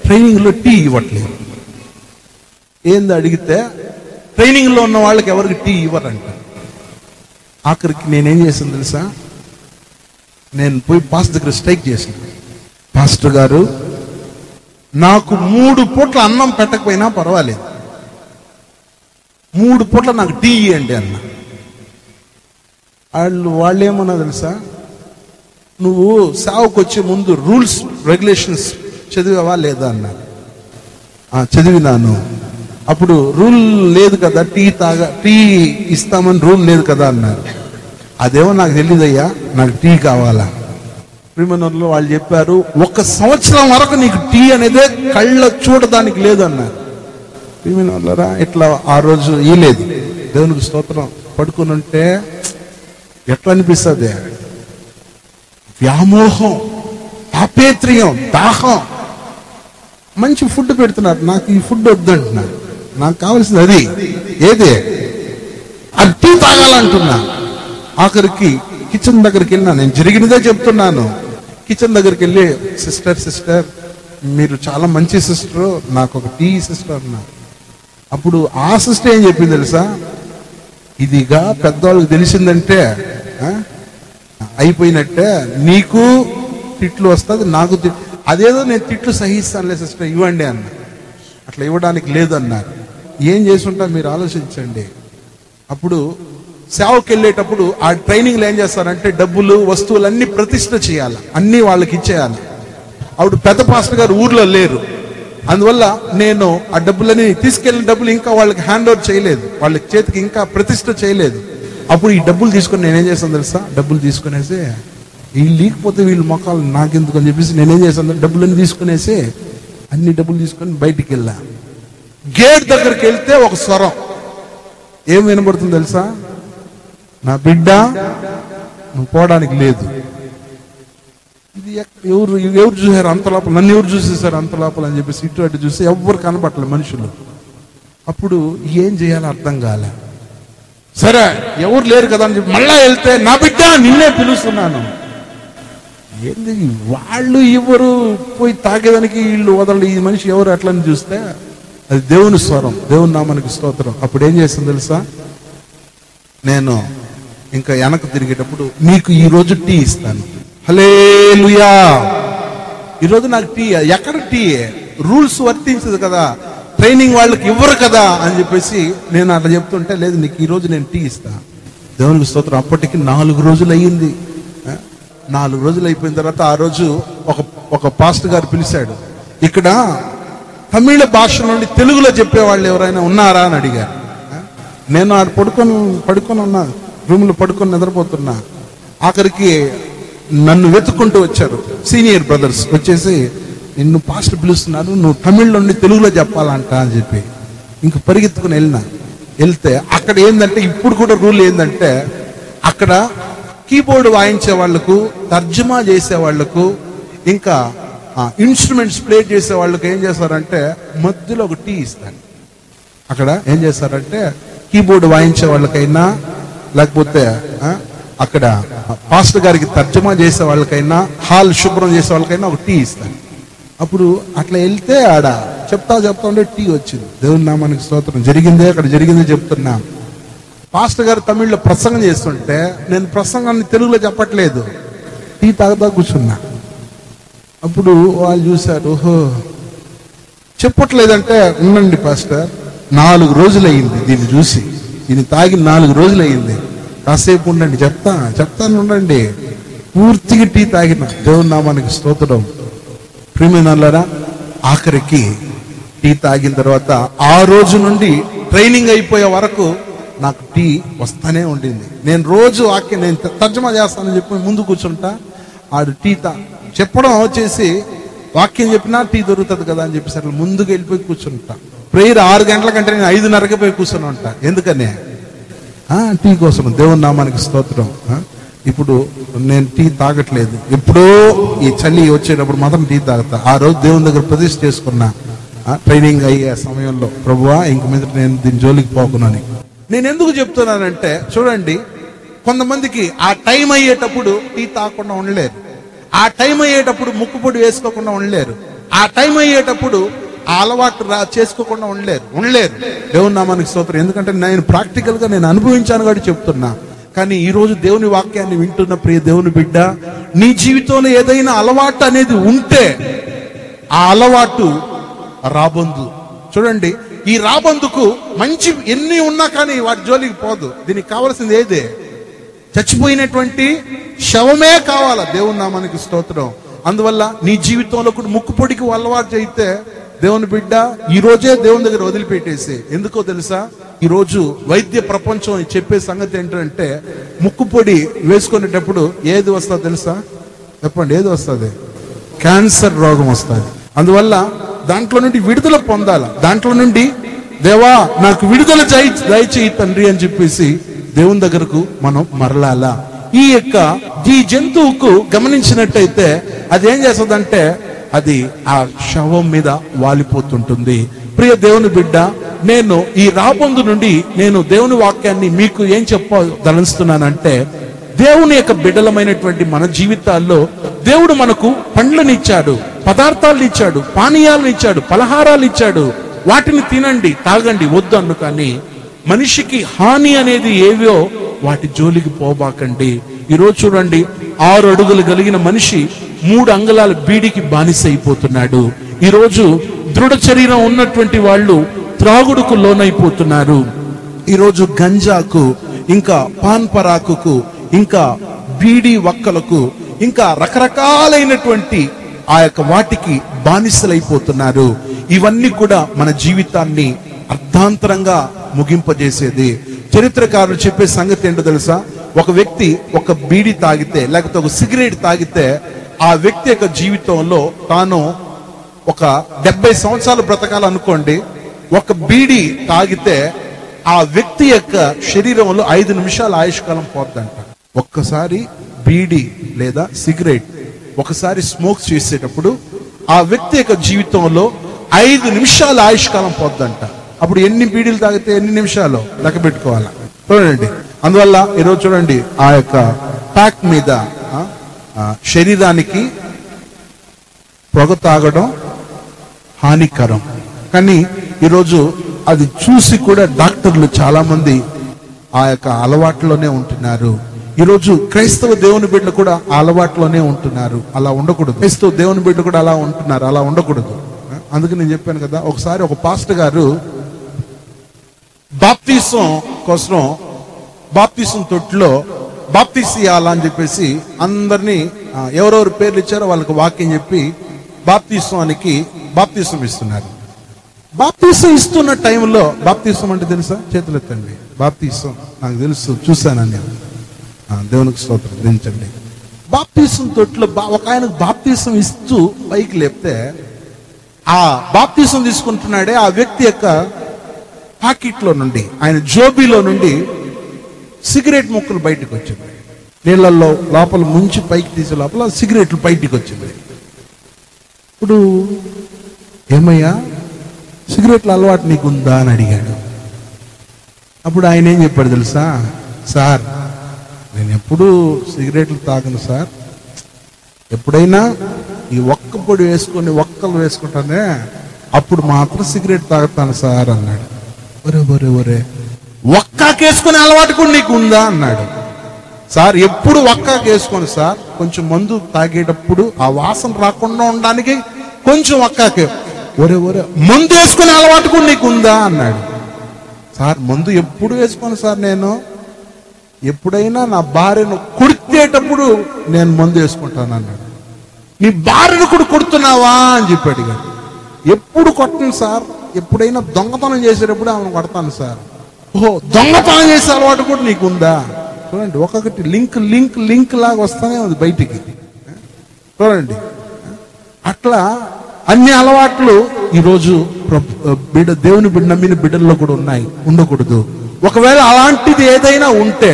ట్రైనింగ్లో టీ ఇవ్వట్లేదు. ఏంది అడిగితే ట్రైనింగ్లో ఉన్న వాళ్ళకి ఎవరికి టీ ఇవ్వరంట. ఆఖరికి నేనేం చేశాను తెలుసా? నేను పోయి పాస్టర్ దగ్గర స్ట్రైక్ చేసిన. పాస్టర్ గారు, నాకు 3 పూట్ల అన్నం పెట్టకపోయినా పర్వాలేదు, 3 పూట్ల నాకు టీ ఇవ్వండి అన్న. వాళ్ళు ఏమన్నా తెలుసా? నువ్వు సేవకు వచ్చే ముందు రూల్స్ రెగ్యులేషన్స్ చదివావా లేదా అన్నారు. చదివినాను. అప్పుడు రూల్ లేదు కదా, టీ ఇస్తామని రూల్ లేదు కదా అన్నారు. అదేమో నాకు తెలియదయ్యా, నాకు టీ కావాలా. ప్రియమనోళ్ళు వాళ్ళు చెప్పారు, 1 సంవత్సరం వరకు నీకు టీ అనేదే కళ్ళ చూడడానికి లేదు అన్నారు. ప్రియమనోళ్ళరా ఇట్లా ఆ రోజు ఇలేదు. దేవునికి స్తోత్రం. పడుకుని ఉంటే ఎట్లా అనిపిస్తుంది? వ్యామోహం, తాపేత్రియం, దాహం. మంచి ఫుడ్ పెడుతున్నారు, నాకు ఈ ఫుడ్ వద్దంటున్నారు. నాకు కావాల్సింది అది. ఏదే అది టీ తాగాలంటున్నా. ఆఖరికి కిచెన్ దగ్గరికి వెళ్ళినా. నేను జరిగినదే చెప్తున్నాను. కిచెన్ దగ్గరికి వెళ్ళి, సిస్టర్ మీరు చాలా మంచి సిస్టర్, నాకు ఒక టీ సిస్టర్ అన్నా. అప్పుడు ఆ సిస్టర్ ఏం చెప్పింది తెలుసా? ఇదిగా పెద్దవాళ్ళకి తెలిసిందంటే అయిపోయినట్టే, నీకు తిట్లు వస్తుంది, నాకు అదేదో నేను తిట్లు సహిస్తానులే సిస్టర్, ఇవ్వండి అన్న. అట్లా ఇవ్వడానికి లేదన్నారు. ఏం చేసి ఉంటా మీరు ఆలోచించండి. అప్పుడు సేవకి వెళ్ళేటప్పుడు ఆ ట్రైనింగ్లో ఏం చేస్తారంటే డబ్బులు, వస్తువులు అన్ని ప్రతిష్ఠ చేయాలి, అన్ని వాళ్ళకి ఇచ్చేయాలి. అప్పుడు పెద్ద పాస్టర్ గారు ఊర్లో లేరు. అందువల్ల నేను ఆ డబ్బులని తీసుకెళ్ళిన డబ్బులు ఇంకా వాళ్ళకి హ్యాండ్ ఓవర్ చేయలేదు, వాళ్ళ చేతికి ఇంకా ప్రతిష్ఠ చేయలేదు. అప్పుడు ఈ డబ్బులు తీసుకొని నేనేం చేస్తాను తెలుసా? డబ్బులు తీసుకునేసి వీళ్ళు లేకపోతే వీళ్ళు మొక్కలు నాకెందుకు అని చెప్పేసి నేనేం చేస్తాను, డబ్బులన్నీ తీసుకునేసి అన్ని డబ్బులు తీసుకొని బయటికి వెళ్ళా. గేట్ దగ్గరికి వెళ్తే ఒక స్వరం ఏం వినబడుతుంది తెలుసా? నా బిడ్డ నువ్వు పోవడానికి లేదు. ఇది ఎవరు చూసారు అంత లోపల? నన్ను ఎవరు చూసేసారు అంత లోపల అని చెప్పేసి ఇటు అటు చూసి ఎవరు కనపట్టలే మనుషులు. అప్పుడు ఏం చేయాలో అర్థం కాలే. సరే ఎవరు లేరు కదా అని చెప్పి మళ్ళా వెళ్తే, నా బిడ్డ నిన్నే పిలుస్తున్నాను. ఏంది వాళ్ళు ఎవరు పోయి తాగేదానికి వీళ్ళు వదలరు, ఈ మనిషి ఎవరు అట్లని చూస్తే అది దేవుని స్వరం. దేవుని నామానికి స్తోత్రం. అప్పుడు ఏం చేస్తుంది తెలుసా? నేను ఇంకా వెనక్కి తిరిగేటప్పుడు, నీకు ఈ రోజు టీ ఇస్తాను. హల్లెలూయా. ఈరోజు నాకు టీ. ఎక్కడ టీ? రూల్స్ వర్తించదు కదా, ట్రైనింగ్ వాళ్ళకి ఇవ్వరు కదా అని చెప్పేసి నేను అట్లా చెప్తుంటే, లేదు నీకు ఈ రోజు నేను టీ ఇస్తా. దేవునికి స్తోత్రం. అప్పటికి 4 రోజులు అయ్యింది. 4 రోజులు అయిపోయిన తర్వాత ఆ రోజు ఒక పాస్టర్ గారు పిలిచాడు. ఇక్కడ తమిళ భాష నుండి తెలుగులో చెప్పేవాళ్ళు ఎవరైనా ఉన్నారా అని అడిగారు. నేను ఆడ పడుకొని ఉన్నా, రూమ్లో పడుకొని నిద్రపోతున్నా. ఆఖరికి నన్ను వెతుక్కుంటూ వచ్చారు సీనియర్ బ్రదర్స్. వచ్చేసి, నిన్ను పాస్టర్ పిలుస్తున్నారు, నువ్వు తమిళ నుండి తెలుగులో చెప్పాలంట అని చెప్పి ఇంక పరిగెత్తుకుని వెళ్తే అక్కడ ఏంటంటే, ఇప్పుడు కూడా రూల్ ఏంటంటే, అక్కడ కీబోర్డ్ వాయించే వాళ్లకు, తర్జుమా చేసే వాళ్లకు, ఇంకా ఇన్స్ట్రుమెంట్స్ ప్లే చేసే వాళ్ళకి ఏం చేస్తారంటే మధ్యలో ఒక టీ ఇస్తాను. అక్కడ ఏం చేస్తారంటే కీబోర్డ్ వాయించే వాళ్ళకైనా, లేకపోతే అక్కడ పాస్టర్ గారికి తర్జుమా చేసే వాళ్ళకైనా, హాల్ శుభ్రం చేసే వాళ్ళకైనా ఒక టీ ఇస్తాను. అప్పుడు అట్లా వెళ్తే ఆడ చెప్తా ఉంటే టీ వచ్చింది. దేవుని నామానికి స్తోత్రం. అక్కడ జరిగిందే చెప్తున్నా. పాస్టర్ గారు తమిళ్లో ప్రసంగం చేస్తుంటే నేను ప్రసంగాన్ని తెలుగులో చెప్పట్లేదు, టీ తాగుతా కూర్చున్నా. అప్పుడు వాళ్ళు చూశారు, ఓహో చెప్పట్లేదంటే, ఉండండి పాస్టర్ 4 రోజులు అయ్యింది దీన్ని చూసి, దీన్ని తాగి 4 రోజులు అయ్యింది, కాసేపు ఉండండి చెప్తాను ఉండండి. పూర్తిగా టీ తాగిన. దేవుని నామానికి స్తోత్రం. ప్రియమైనలారా, ఆఖరికి టీ తాగిన తర్వాత ఆ రోజు నుండి ట్రైనింగ్ అయిపోయే వరకు నాకు టీ వస్తానే ఉండింది. నేను రోజు నేను తర్జమా చేస్తానని చెప్పి ముందు కూర్చుంటా. ఆడు టీ చెప్పడం వచ్చేసి వాక్యం చెప్పినా టీ దొరుకుతుంది కదా అని చెప్పేసి అట్లా ముందుకు వెళ్ళిపోయి కూర్చుంటా. ప్రేయర్ 6 గంటల కంటే నేను 5:30కి పోయి కూర్చొని ఉంటా. ఎందుకనే? టీ కోసం. దేవుని నామానికి స్తోత్రం. ఇప్పుడు నేను టీ తాగట్లేదు. ఎప్పుడో ఈ చలి వచ్చేటప్పుడు మాత్రం టీ తాగుతా. ఆ రోజు దేవుని దగ్గర ప్రతిష్ఠ చేసుకున్నా, ట్రైనింగ్ అయ్యే సమయంలో, ప్రభువా ఇంక మీద నేను దీని జోలికి పోకున్నాను. నేను ఎందుకు చెప్తున్నానంటే, చూడండి, కొంతమందికి ఆ టైం అయ్యేటప్పుడు టీ తాగకుండా ఉండలేరు, ఆ టైం అయ్యేటప్పుడు ముక్కుపొడి వేసుకోకుండా ఉండలేరు, ఆ టైం అయ్యేటప్పుడు ఆ అలవాటు చేసుకోకుండా ఉండలేరు. దేవుని నామానికి స్తోత్రం. ఎందుకంటే నేను ప్రాక్టికల్ గా నేను అనుభవించాను కాబట్టి చెప్తున్నా. కానీ ఈ రోజు దేవుని వాక్యాన్ని వింటున్న ప్రియ దేవుని బిడ్డ, నీ జీవితంలో ఏదైనా అలవాటు అనేది ఉంటే ఆ అలవాటు రాబందు. చూడండి, ఈ రాబందుకు మంచి ఎన్ని ఉన్నా కానీ వాటి జోలికి పోదు. దీనికి కావాల్సింది ఏదే? చచ్చిపోయినటువంటి శవమే కావాలా. దేవుని నామానికి స్తోత్రం. అందువల్ల నీ జీవితంలో కూడా ముక్కుపొడికి అలవాటు అయితే, దేవుని బిడ్డ, ఈ రోజే దేవుని దగ్గర వదిలిపెట్టేసి. ఎందుకో తెలుసా? ఈ రోజు వైద్య ప్రపంచం చెప్పే సంగతి ఏంటంటే, ముక్కుపొడి వేసుకునేటప్పుడు ఏది వస్తుందో తెలుసా? చెప్పండి, ఏది వస్తుంది? క్యాన్సర్ రోగం వస్తుంది. అందువల్ల దాంట్లో నుండి విడుదల పొందాల. దాంట్లో నుండి దేవా నాకు విడుదల దయచేయి తండ్రి అని చెప్పేసి దేవుని దగ్గరకు మనం మరలాలా. ఈ జంతువుకు గమనించినట్టయితే అది ఏం చేస్తుందంటే, అది ఆ శవం మీద వాలిపోతుంటుంది. ప్రియ దేవుని బిడ్డ, నేను ఈ రాబందు నుండి నేను దేవుని వాక్యాన్ని మీకు ఏం చెప్పదలుస్తున్నానంటే, దేవుని యొక్క బిడ్డలమైనటువంటి మన జీవితాల్లో దేవుడు మనకు పండ్లను ఇచ్చాడు, పదార్థాలను ఇచ్చాడు, పానీయాలను ఇచ్చాడు, పలహారాలు ఇచ్చాడు. వాటిని తినండి, తాగండి, వద్దు అన్ను. కానీ మనిషికి హాని అనేది ఏవో వాటి జోలికి పోబాకండి. ఈరోజు చూడండి, 6 అడుగులు కలిగిన మనిషి 3 అంగుళాల బీడికి బానిస అయిపోతున్నాడు. ఈరోజు దృఢ శరీరం ఉన్నటువంటి వాళ్ళు త్రాగుడుకు లోనైపోతున్నారు. ఈరోజు గంజాకు, ఇంకా పాన్ పరాకుకు, ఇంకా బీడి వక్కలకు, ఇంకా రకరకాలైనటువంటి ఆ యొక్క వాటికి బానిసలైపోతున్నారు. ఇవన్నీ కూడా మన జీవితాన్ని అర్థాంతరంగా ముగింపజేసేది. చరిత్రకారులు చెప్పే సంగతి ఏంటో తెలుసా? ఒక వ్యక్తి ఒక బీడి తాగితే, లేకపోతే ఒక సిగరెట్ తాగితే, ఆ వ్యక్తి యొక్క జీవితంలో తాను ఒక 70 సంవత్సరాలు బ్రతకాలనుకోండి. ఒక బీడి తాగితే ఆ వ్యక్తి యొక్క శరీరంలో 5 నిమిషాల ఆయుష్కాలం పోద్దంట. ఒక్కసారి బీడి లేదా సిగరెట్ ఒకసారి స్మోక్ చేసేటప్పుడు ఆ వ్యక్తి యొక్క జీవితంలో 5 నిమిషాల ఆయుష్కాలం పోద్దంట. అప్పుడు ఎన్ని బీడీలు తాగితే ఎన్ని నిమిషాలు లెక్క పెట్టుకోవాలా. చూడండి, అందువల్ల ఈరోజు చూడండి, ఆ యొక్క ప్యాక్ మీద శరీరానికి పొగ తాగడం హానికరం. కానీ ఈరోజు అది చూసి కూడా డాక్టర్లు చాలా మంది ఆ యొక్క అలవాట్లోనే ఉంటున్నారు. ఈరోజు క్రైస్తవ దేవుని బిడ్డలు కూడా ఆ అలవాట్లోనే ఉంటున్నారు. అలా ఉండకూడదు. క్రైస్తవ దేవుని బిడ్డలు కూడా అలా ఉంటున్నారు, అలా ఉండకూడదు. అందుకే నేను చెప్పాను కదా, ఒకసారి ఒక పాస్టర్ గారు బాప్తీసం కోసం బాప్తీసం తొట్టులో బాప్తీసం ఇవ్వాలా అని చెప్పేసి అందరినీ ఎవరెవరు పేర్లు ఇచ్చారో వాళ్ళకి వాక్యం చెప్పి బాప్తీసం ఇస్తున్నారు. బాప్తీసం ఇస్తున్న టైంలో, బాప్తీసం అంటే తెలుసా? చేతులు ఎత్తండి. బాప్తీసం నాకు తెలుసు, చూశాను నేను. దేవునికి స్తోత్రం, దించండి. బాప్తీసం తొట్టులో ఒక ఆయనకు బాప్తీసం ఇస్తూ పైకి లేపితే, ఆ బాప్తీసం తీసుకుంటున్నాడే ఆ వ్యక్తి యొక్క పాకెట్లో నుండి, ఆయన జోబీలో నుండి సిగరెట్ ముక్కలు బయటకు వచ్చింది. నీళ్ళల్లో లోపల ముంచి పైకి తీసే లోపల సిగరెట్లు బయటికి వచ్చింది. ఇప్పుడు ఏమయ్యా, సిగరెట్ల అలవాటు నీకుందా అని అడిగాడు. అప్పుడు ఆయన ఏం చెప్పాడు తెలుసా? సార్, నేను ఎప్పుడు సిగరెట్లు తాగను సార్, ఎప్పుడైనా ఈ ఒక్క పొడి వేసుకొని ఒక్కలు వేసుకుంటానే అప్పుడు మాత్రం సిగరెట్ తాగుతాను సార్ అన్నాడు. ఒరే ఒరే ఒరే, ఒక్కాకేసుకునే అలవాటు కూడా నీకు ఉందా అన్నాడు. సార్ ఎప్పుడు వక్కాకు వేసుకోండి సార్, కొంచెం మందు తాగేటప్పుడు ఆ వాసన రాకుండా ఉండడానికి కొంచెం వక్కాకే. ఒరే మందు వేసుకునే అలవాటు కూడా నీకు ఉందా అన్నాడు. సార్ మందు ఎప్పుడు వేసుకోను సార్, నేను ఎప్పుడైనా నా భార్యను కుడితేటప్పుడు నేను మందు వేసుకుంటాను అన్నాడు. నీ భార్యను కూడా కొడుతున్నావా అని చెప్పి అడిగాడు. ఎప్పుడు కొట్టను సార్, ఎప్పుడైనా దొంగతనం చేసేటప్పుడు ఆమెను కొడతాను సార్. ఓహో, దొంగతనం చేసే అలవాటు కూడా నీకు ఉందా? చూడండి, ఒక్కొక్కటి లింక్ లాగా వస్తానే ఉంది బయటికి. చూడండి, అట్లా అన్ని అలవాట్లు ఈరోజు దేవుని బిడ్డ నమ్మిన బిడ్డల్లో కూడా ఉన్నాయి, ఉండకూడదు. ఒకవేళ అలాంటిది ఏదైనా ఉంటే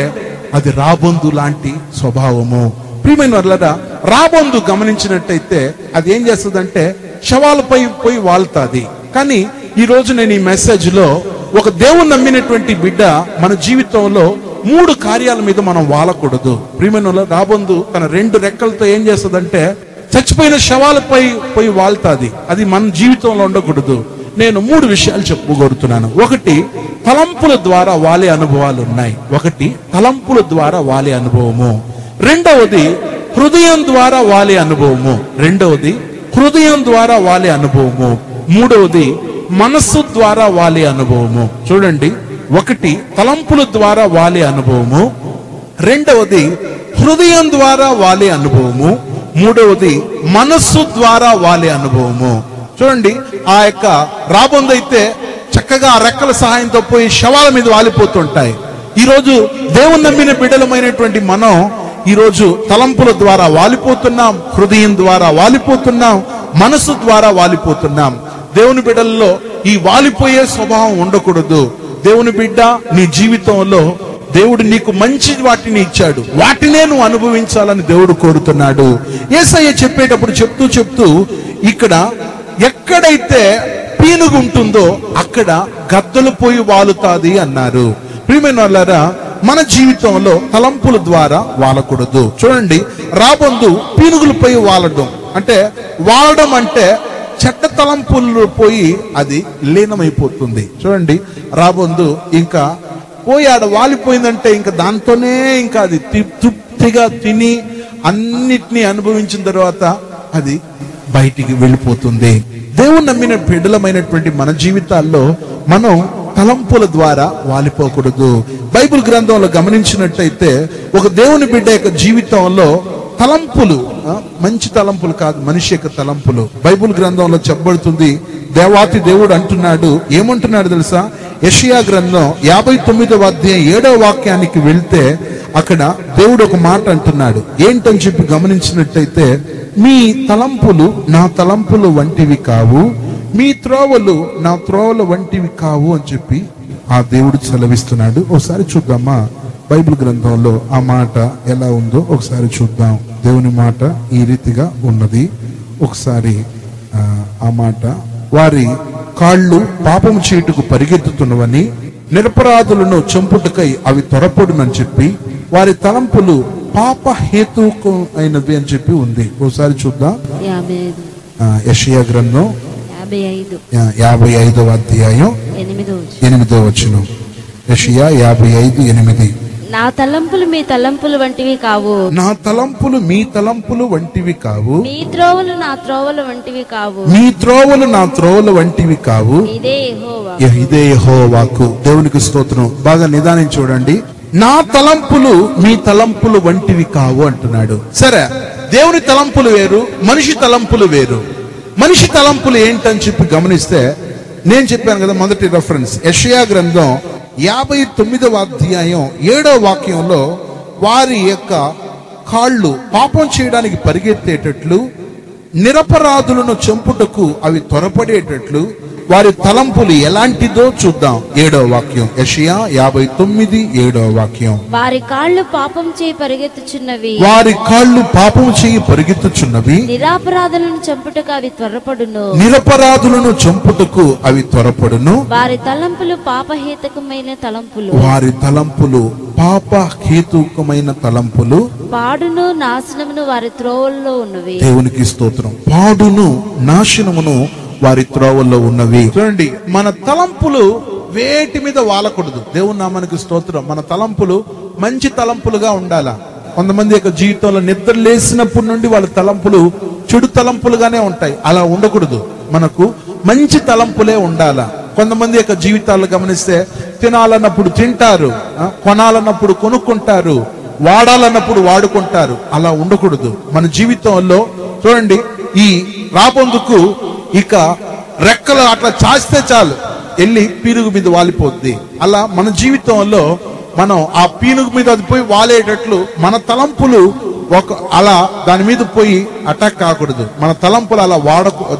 అది రాబందు లాంటి స్వభావము. ప్రియమైన వాళ్ళరా, రాబందు గమనించినట్టయితే అది ఏం చేస్తుందంటే శవాలపై పోయి వాళ్తాది. కానీ ఈ రోజు నేను ఈ మెసేజ్ లో ఒక దేవుని నమ్మినటువంటి బిడ్డ మన జీవితంలో 3 కార్యాల మీద మనం వాలకూడదు. ప్రియమైన రాబందు తన 2 రెక్కలతో ఏం చేస్తుందంటే చచ్చిపోయిన శవాలపై పోయి వాళ్తాది. అది మన జీవితంలో ఉండకూడదు. నేను 3 విషయాలు చెప్పుకోరుతున్నాను. ఒకటి, తలంపుల ద్వారా వాలే అనుభవాలు ఉన్నాయి. తలంపుల ద్వారా వాలే అనుభవము. రెండవది, హృదయం ద్వారా వాలే అనుభవము. హృదయం ద్వారా వాలే అనుభవము. మూడవది, మనస్సు ద్వారా వాలే అనుభవము. చూడండి, ఒకటి తలంపుల ద్వారా వాలే అనుభవము, రెండవది హృదయం ద్వారా వాలే అనుభవము, మూడవది మనస్సు ద్వారా వాలే అనుభవము. చూడండి, ఆ యొక్క రాబందు అయితే చక్కగా ఆ రెక్కల సహాయంతో పోయి శవాల మీద వాలిపోతుంటాయి. ఈరోజు దేవుని నమ్మిన బిడ్డలమైనటువంటి మనం ఈరోజు తలంపుల ద్వారా వాలిపోతున్నాం, హృదయం ద్వారా వాలిపోతున్నాం, మనసు ద్వారా వాలిపోతున్నాం. దేవుని బిడ్డల్లో ఈ వాలిపోయే స్వభావం ఉండకూడదు. దేవుని బిడ్డ, నీ జీవితంలో దేవుడు నీకు మంచి వాటిని ఇచ్చాడు, వాటినే నువ్వు అనుభవించాలని దేవుడు కోరుతున్నాడు. యేసయ్య చెప్పేటప్పుడు చెప్తూ ఇక్కడ ఎక్కడైతే పీనుగు ఉంటుందో అక్కడ గద్దలు పోయి వాలుతాది అన్నారు. ప్రియమైన వాళ్ళారా, మన జీవితంలో తలంపుల ద్వారా వాలకూడదు. చూడండి, రాబందు పీనుగులపై వాలడం అంటే చెడ్డ తలంపులు పోయి అది లీనమైపోతుంది. చూడండి, రాబందు ఇంకా పోయి ఆడ వాలిపోయిందంటే ఇంకా దాంతోనే ఇంకా అది తృప్తిగా తిని అన్నిటినీ అనుభవించిన తర్వాత అది బయటికి వెళ్ళిపోతుంది. దేవుని నమ్మిన బిడ్డలమైనటువంటి మన జీవితాల్లో మనం తలంపుల ద్వారా వాలిపోకూడదు. బైబిల్ గ్రంథంలో గమనించినట్టయితే ఒక దేవుని బిడ్డ యొక్క జీవితంలో తలంపులు మంచి తలంపులు కాదు, మనిషి యొక్క తలంపులు. బైబిల్ గ్రంథంలో చెప్పబడుతుంది, దేవాతి దేవుడు అంటున్నాడు. ఏమంటున్నాడు తెలుసా? యెషయా గ్రంథం 59వ అధ్యాయం 7వ వాక్యానికి వెళ్తే అక్కడ దేవుడు ఒక మాట అంటున్నాడు. ఏంటని చెప్పి గమనించినట్టయితే, మీ తలంపులు నా తలంపులు వంటివి కావు, మీ త్రోవలు నా త్రోవల వంటివి కావు అని చెప్పి ఆ దేవుడు సెలవిస్తున్నాడు. ఒకసారి చూద్దామా బైబిల్ గ్రంథంలో ఆ మాట ఎలా ఉందో ఒకసారి చూద్దాం. దేవుని మాట ఈ రీతిగా ఉన్నది. ఒకసారి ఆ మాట, వారి కాళ్ళు పాపము చేయుటకు పరిగెత్తుతున్నవని, నిరపరాధులను చంపుటకై అవి త్వరపడునని చెప్పి, వారి తలంపులు పాప హేతుకమైనవి అని చెప్పి ఉంది. ఒకసారి చూద్దాం. యెషయా గ్రంథం 55వ అధ్యాయం 8వ వచనం. యెషయా 55:8. నా తలంపులు మీ తలంపులు వంటివి కావు, నా తలంపులు మీ తలంపులు వంటివి కావు, మీ త్రోవలు నా త్రోవలు వంటివి కావు, మీ త్రోవలు నా త్రోవలు వంటివి కావు. ఇదే యెహోవాకు. దేవునికి స్తోత్రం. బాగా నిదానం చూడండి. నా తలంపులు మీ తలంపులు వంటివి కావు అంటున్నాడు. సరే, దేవుని తలంపులు వేరు, మనిషి తలంపులు వేరు. మనిషి తలంపులు ఏంటని చెప్పి గమనిస్తే, నేను చెప్పాను కదా మొదటి రెఫరెన్స్ యెషయా గ్రంథం 59వ అధ్యాయం 7వ వాక్యంలో, వారి యొక్క కాళ్ళు పాపం చేయడానికి పరిగెత్తేటట్లు, నిరపరాధులను చంపుటకు అవి త్వరపడేటట్లు, వారి తలంపులు ఎలాంటిదో చూద్దాం. 7వ వాక్యం, యెషయా 59:7వ వాక్యం. వారి కాళ్ళు పాపం చేయి పరిగెత్తుచున్నవి, వారి కాళ్ళు పాపం చేయి పరిగెత్తుచున్నవి, నిరపరాధులను చంపుటకు అవి త్వరపడును, నిరపరాధులను చంపుటకు అవి త్వరపడును. వారి తలంపులు పాపహేతుకమైన తలంపులు, వారి తలంపులు పాపహేతుకమైన తలంపులు, పాడును నాశనమును వారి త్రోవల్లో ఉన్నవి. దేవునికి స్తోత్రం. పాడును నాశనమును వారి త్రోవల్లో ఉన్నవి. చూడండి, మన తలంపులు వేటి మీద వాలకూడదు. దేవుని నామానికి స్తోత్రం. మన తలంపులు మంచి తలంపులుగా ఉండాలా. కొంతమంది యొక్క జీవితంలో నిద్ర లేసినప్పటి నుండి వాళ్ళ తలంపులు చెడు తలంపులుగానే ఉంటాయి. అలా ఉండకూడదు. మనకు మంచి తలంపులే ఉండాలా. కొంతమంది యొక్క జీవితాలు గమనిస్తే తినాలన్నప్పుడు తింటారు, కొనాలన్నప్పుడు కొనుక్కుంటారు, వాడాలన్నప్పుడు వాడుకుంటారు. అలా ఉండకూడదు. మన జీవితంలో చూడండి, ఈ రాబందుకు ఇక రెక్కలు అట్లా చాస్తే చాలు వెళ్ళి పీనుగు మీద వాలిపోద్ది. అలా మన జీవితంలో మనం ఆ పీనుగు మీద అది పోయి వాలేటట్లు మన తలంపులు అలా దాని మీద పోయి అటాక్ కాకూడదు. మన తలంపులు అలా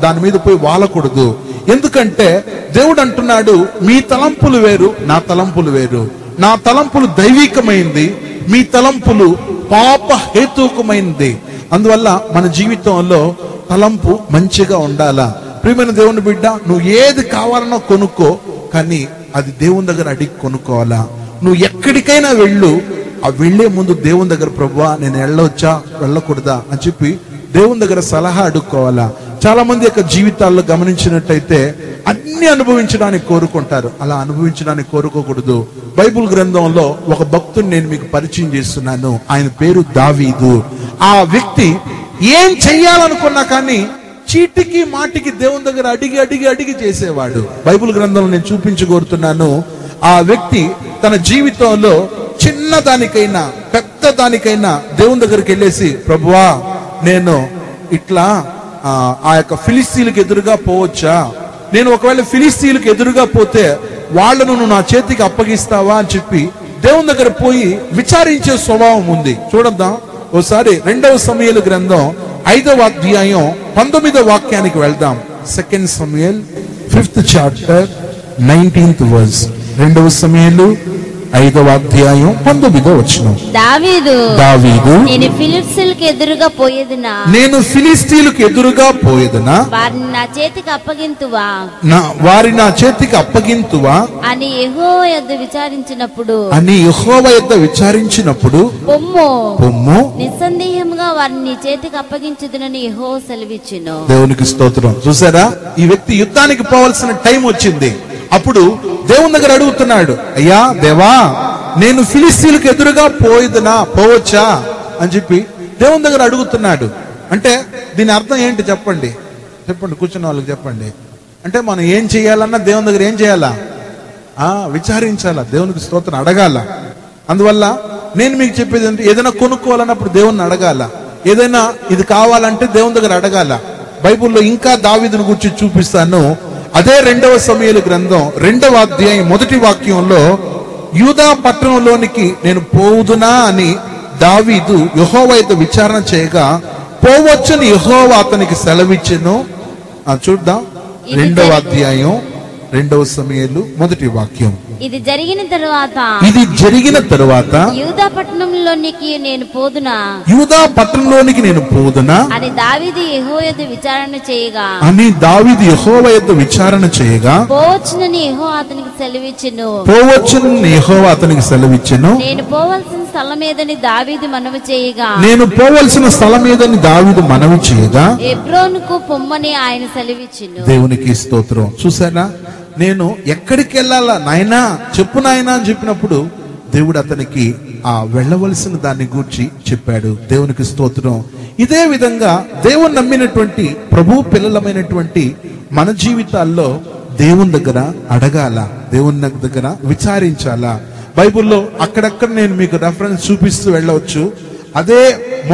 దాని మీద పోయి వాలకూడదు. ఎందుకంటే దేవుడు అంటున్నాడు, మీ తలంపులు వేరు, నా తలంపులు వేరు. నా తలంపులు దైవికమైంది, మీ తలంపులు పాప హేతుకమైంది. అందువల్ల మన జీవితంలో తలంపు మంచిగా ఉండాలా. ప్రియమైన దేవుని బిడ్డ, నువ్వు ఏది కావాలన్నా కొనుక్కో, కానీ అది దేవుని దగ్గర అడిగి కొనుక్కోవాలా. నువ్వు ఎక్కడికైనా వెళ్ళు, ఆ వెళ్లే ముందు దేవుని దగ్గర, ప్రభువా నేను వెళ్ళొచ్చా వెళ్ళకూడదా అని చెప్పి దేవుని దగ్గర సలహా అడుక్కోవాలా. చాలా మంది యొక్క జీవితాల్లో గమనించినట్టయితే అన్ని అనుభవించడానికి కోరుకుంటారు. అలా అనుభవించడానికి కోరుకోకూడదు. బైబిల్ గ్రంథంలో ఒక భక్తుని నేను మీకు పరిచయం చేస్తున్నాను. ఆయన పేరు దావీదు. ఆ వ్యక్తి ఏం చెయ్యాలనుకున్నా కానీ చీటికి మాటికి దేవుని దగ్గర అడిగి అడిగి అడిగి చేసేవాడు. బైబిల్ గ్రంథంలో నేను చూపించగోరుతున్నాను. ఆ వ్యక్తి తన జీవితంలో చిన్న దానికైనా పెద్ద దానికైనా దేవుని దగ్గరికి వెళ్ళేసి, ప్రభువా నేను ఇట్లా ఆ యొక్క ఫిలిస్తీన్లకు ఎదురుగా పోవచ్చా, నేను ఒకవేళ ఫిలిస్తీన్లకు ఎదురుగా పోతే వాళ్ళను నువ్వు నా చేతికి అప్పగిస్తావా అని చెప్పి దేవుని దగ్గర పోయి విచారించే స్వభావం ఉంది. చూడద్దాం ఓసారి 2వ సమూయేలు గ్రంథం 5వ అధ్యాయం 19వ వాక్యానికి వెళ్దాం. 2 Samuel 5th chapter 19th verse. 2వ సమూయేలు 5వ అధ్యాయం 19వ వచనం. దావీదు నేను ఫిలిస్తీయులకు ఎదురుగా పోయేదనా, వారిని నా చేతికి అప్పగింతువా అని యెహోవా యొద్ద విచారించినప్పుడు పొమ్ము నిస్సందేహంగా వారిని నీ చేతికి అప్పగించుదునని యెహోవా సెలవిచ్చెను. దేవునికి స్తోత్రం. చూసారా, ఈ వ్యక్తి యుద్ధానికి పోవాల్సిన టైం వచ్చింది. అప్పుడు దేవుని దగ్గర అడుగుతున్నాడు, అయ్యా దేవా నేను ఫిలిస్తీన్లకు ఎదురుగా పోవచ్చా అని చెప్పి దేవుని దగ్గర అడుగుతున్నాడు. అంటే దీని అర్థం ఏంటి చెప్పండి, కూర్చున్న వాళ్ళకి చెప్పండి. అంటే మనం ఏం చేయాలన్నా దేవుని దగ్గర ఏం చేయాలా? విచారించాలా, దేవునికి స్తోత్రం, అడగాల. అందువల్ల నేను మీకు చెప్పేది ఏంటి, ఏదైనా కొనుక్కోవాలన్నప్పుడు దేవుని అడగాల, ఏదైనా ఇది కావాలంటే దేవుని దగ్గర అడగాల. బైబిల్లో ఇంకా దావీదును గురించి చూపిస్తాను. అదే 2వ సమూయేలు గ్రంథం 2వ అధ్యాయం 1వ వాక్యంలో, యూదా పట్టణంలోనికి నేను పోవుదునా అని దావీదు యెహోవా యొద్ద విచారణ చేయగా పోవచ్చని యెహోవా అతనికి సెలవిచ్చెను. చూద్దాం 2వ అధ్యాయం 2వ సమూయేలు 1వ వాక్యం. ఇది జరిగిన తరువాత యూదా పట్టణంలోనికి నేను పోదునా అని దావీదు యెహోవా యొద్ద విచారణ చేయగా పోవచ్చునని యెహోవా అతనికి సెలవిచ్చెను. నేను పోవలసిన స్థలం ఏదని దావీదు మనవి చేయగా హెబ్రోనుకు పొమ్మని ఆయన సెలవిచ్చెను. దేవునికి స్తోత్రం. చూసారా, నేను ఎక్కడికి వెళ్ళాలా నాయనా చెప్పు నాయనా అని చెప్పినప్పుడు దేవుడు అతనికి ఆ వెళ్ళవలసిన దాన్ని గూర్చి చెప్పాడు. దేవునికి స్తోత్రం. ఇదే విధంగా దేవుని నమ్మినటువంటి ప్రభు పిల్లలమైనటువంటి మన జీవితాల్లో దేవుని దగ్గర అడగాల, దేవుని దగ్గర విచారించాలా. బైబిల్లో అక్కడక్కడ నేను మీకు రెఫరెన్స్ చూపిస్తూ వెళ్ళవచ్చు. అదే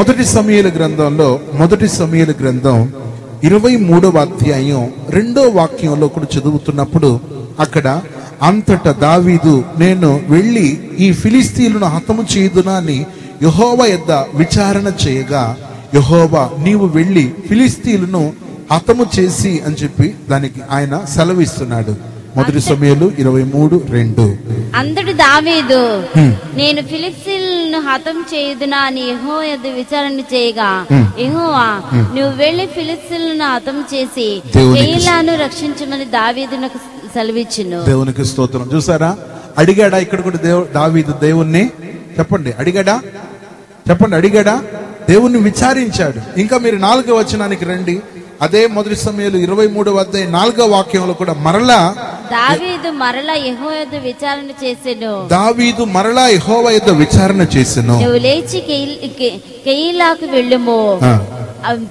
1 సమూయేలు గ్రంథంలో 1 సమూయేలు గ్రంథం 23వ అధ్యాయం 2వ వాక్యంలో కూడా చదువుతున్నప్పుడు అక్కడ, అంతటా దావీదు నేను వెళ్ళి ఈ ఫిలిస్తీయులను హతము చేయుదునా అని యెహోవా యొద్ద విచారణ చేయగా యెహోవా నీవు వెళ్ళి ఫిలిస్తీయులను హతము చేసి అని చెప్పి దానికి ఆయన సెలవిస్తున్నాడు. 1 సమూయేలు 23:2. అంతటి దావీదు నేను ఫిలిస్తీయులను హతం చేయుదునా అని యెహోవా యొద్ద విచారణ చేయగా యెహోవా నువ్వు వెళ్లి ఫిలిస్తీయులను హతం చేసి కేయిలాను రక్షించమని దావీదునకు సెలవిచ్చెను. దేవునికి స్తోత్రం. చూసారా, అడిగాడా ఇక్కడ కూడా దావీదు దేవుణ్ణి? చెప్పండి, అడిగాడా? దేవుణ్ణి విచారించాడు. ఇంకా మీరు 4వ వచనానికి రండి. అదే 1 సమూయేలు 23వ అధ్యాయం 4వ వాక్యంలో కూడా మరలా దావీదు మరలా యెహోవా యొద్ద విచారణ చేసెను. నువ్వు లేచి కెయీలాకు వెళ్ళుము,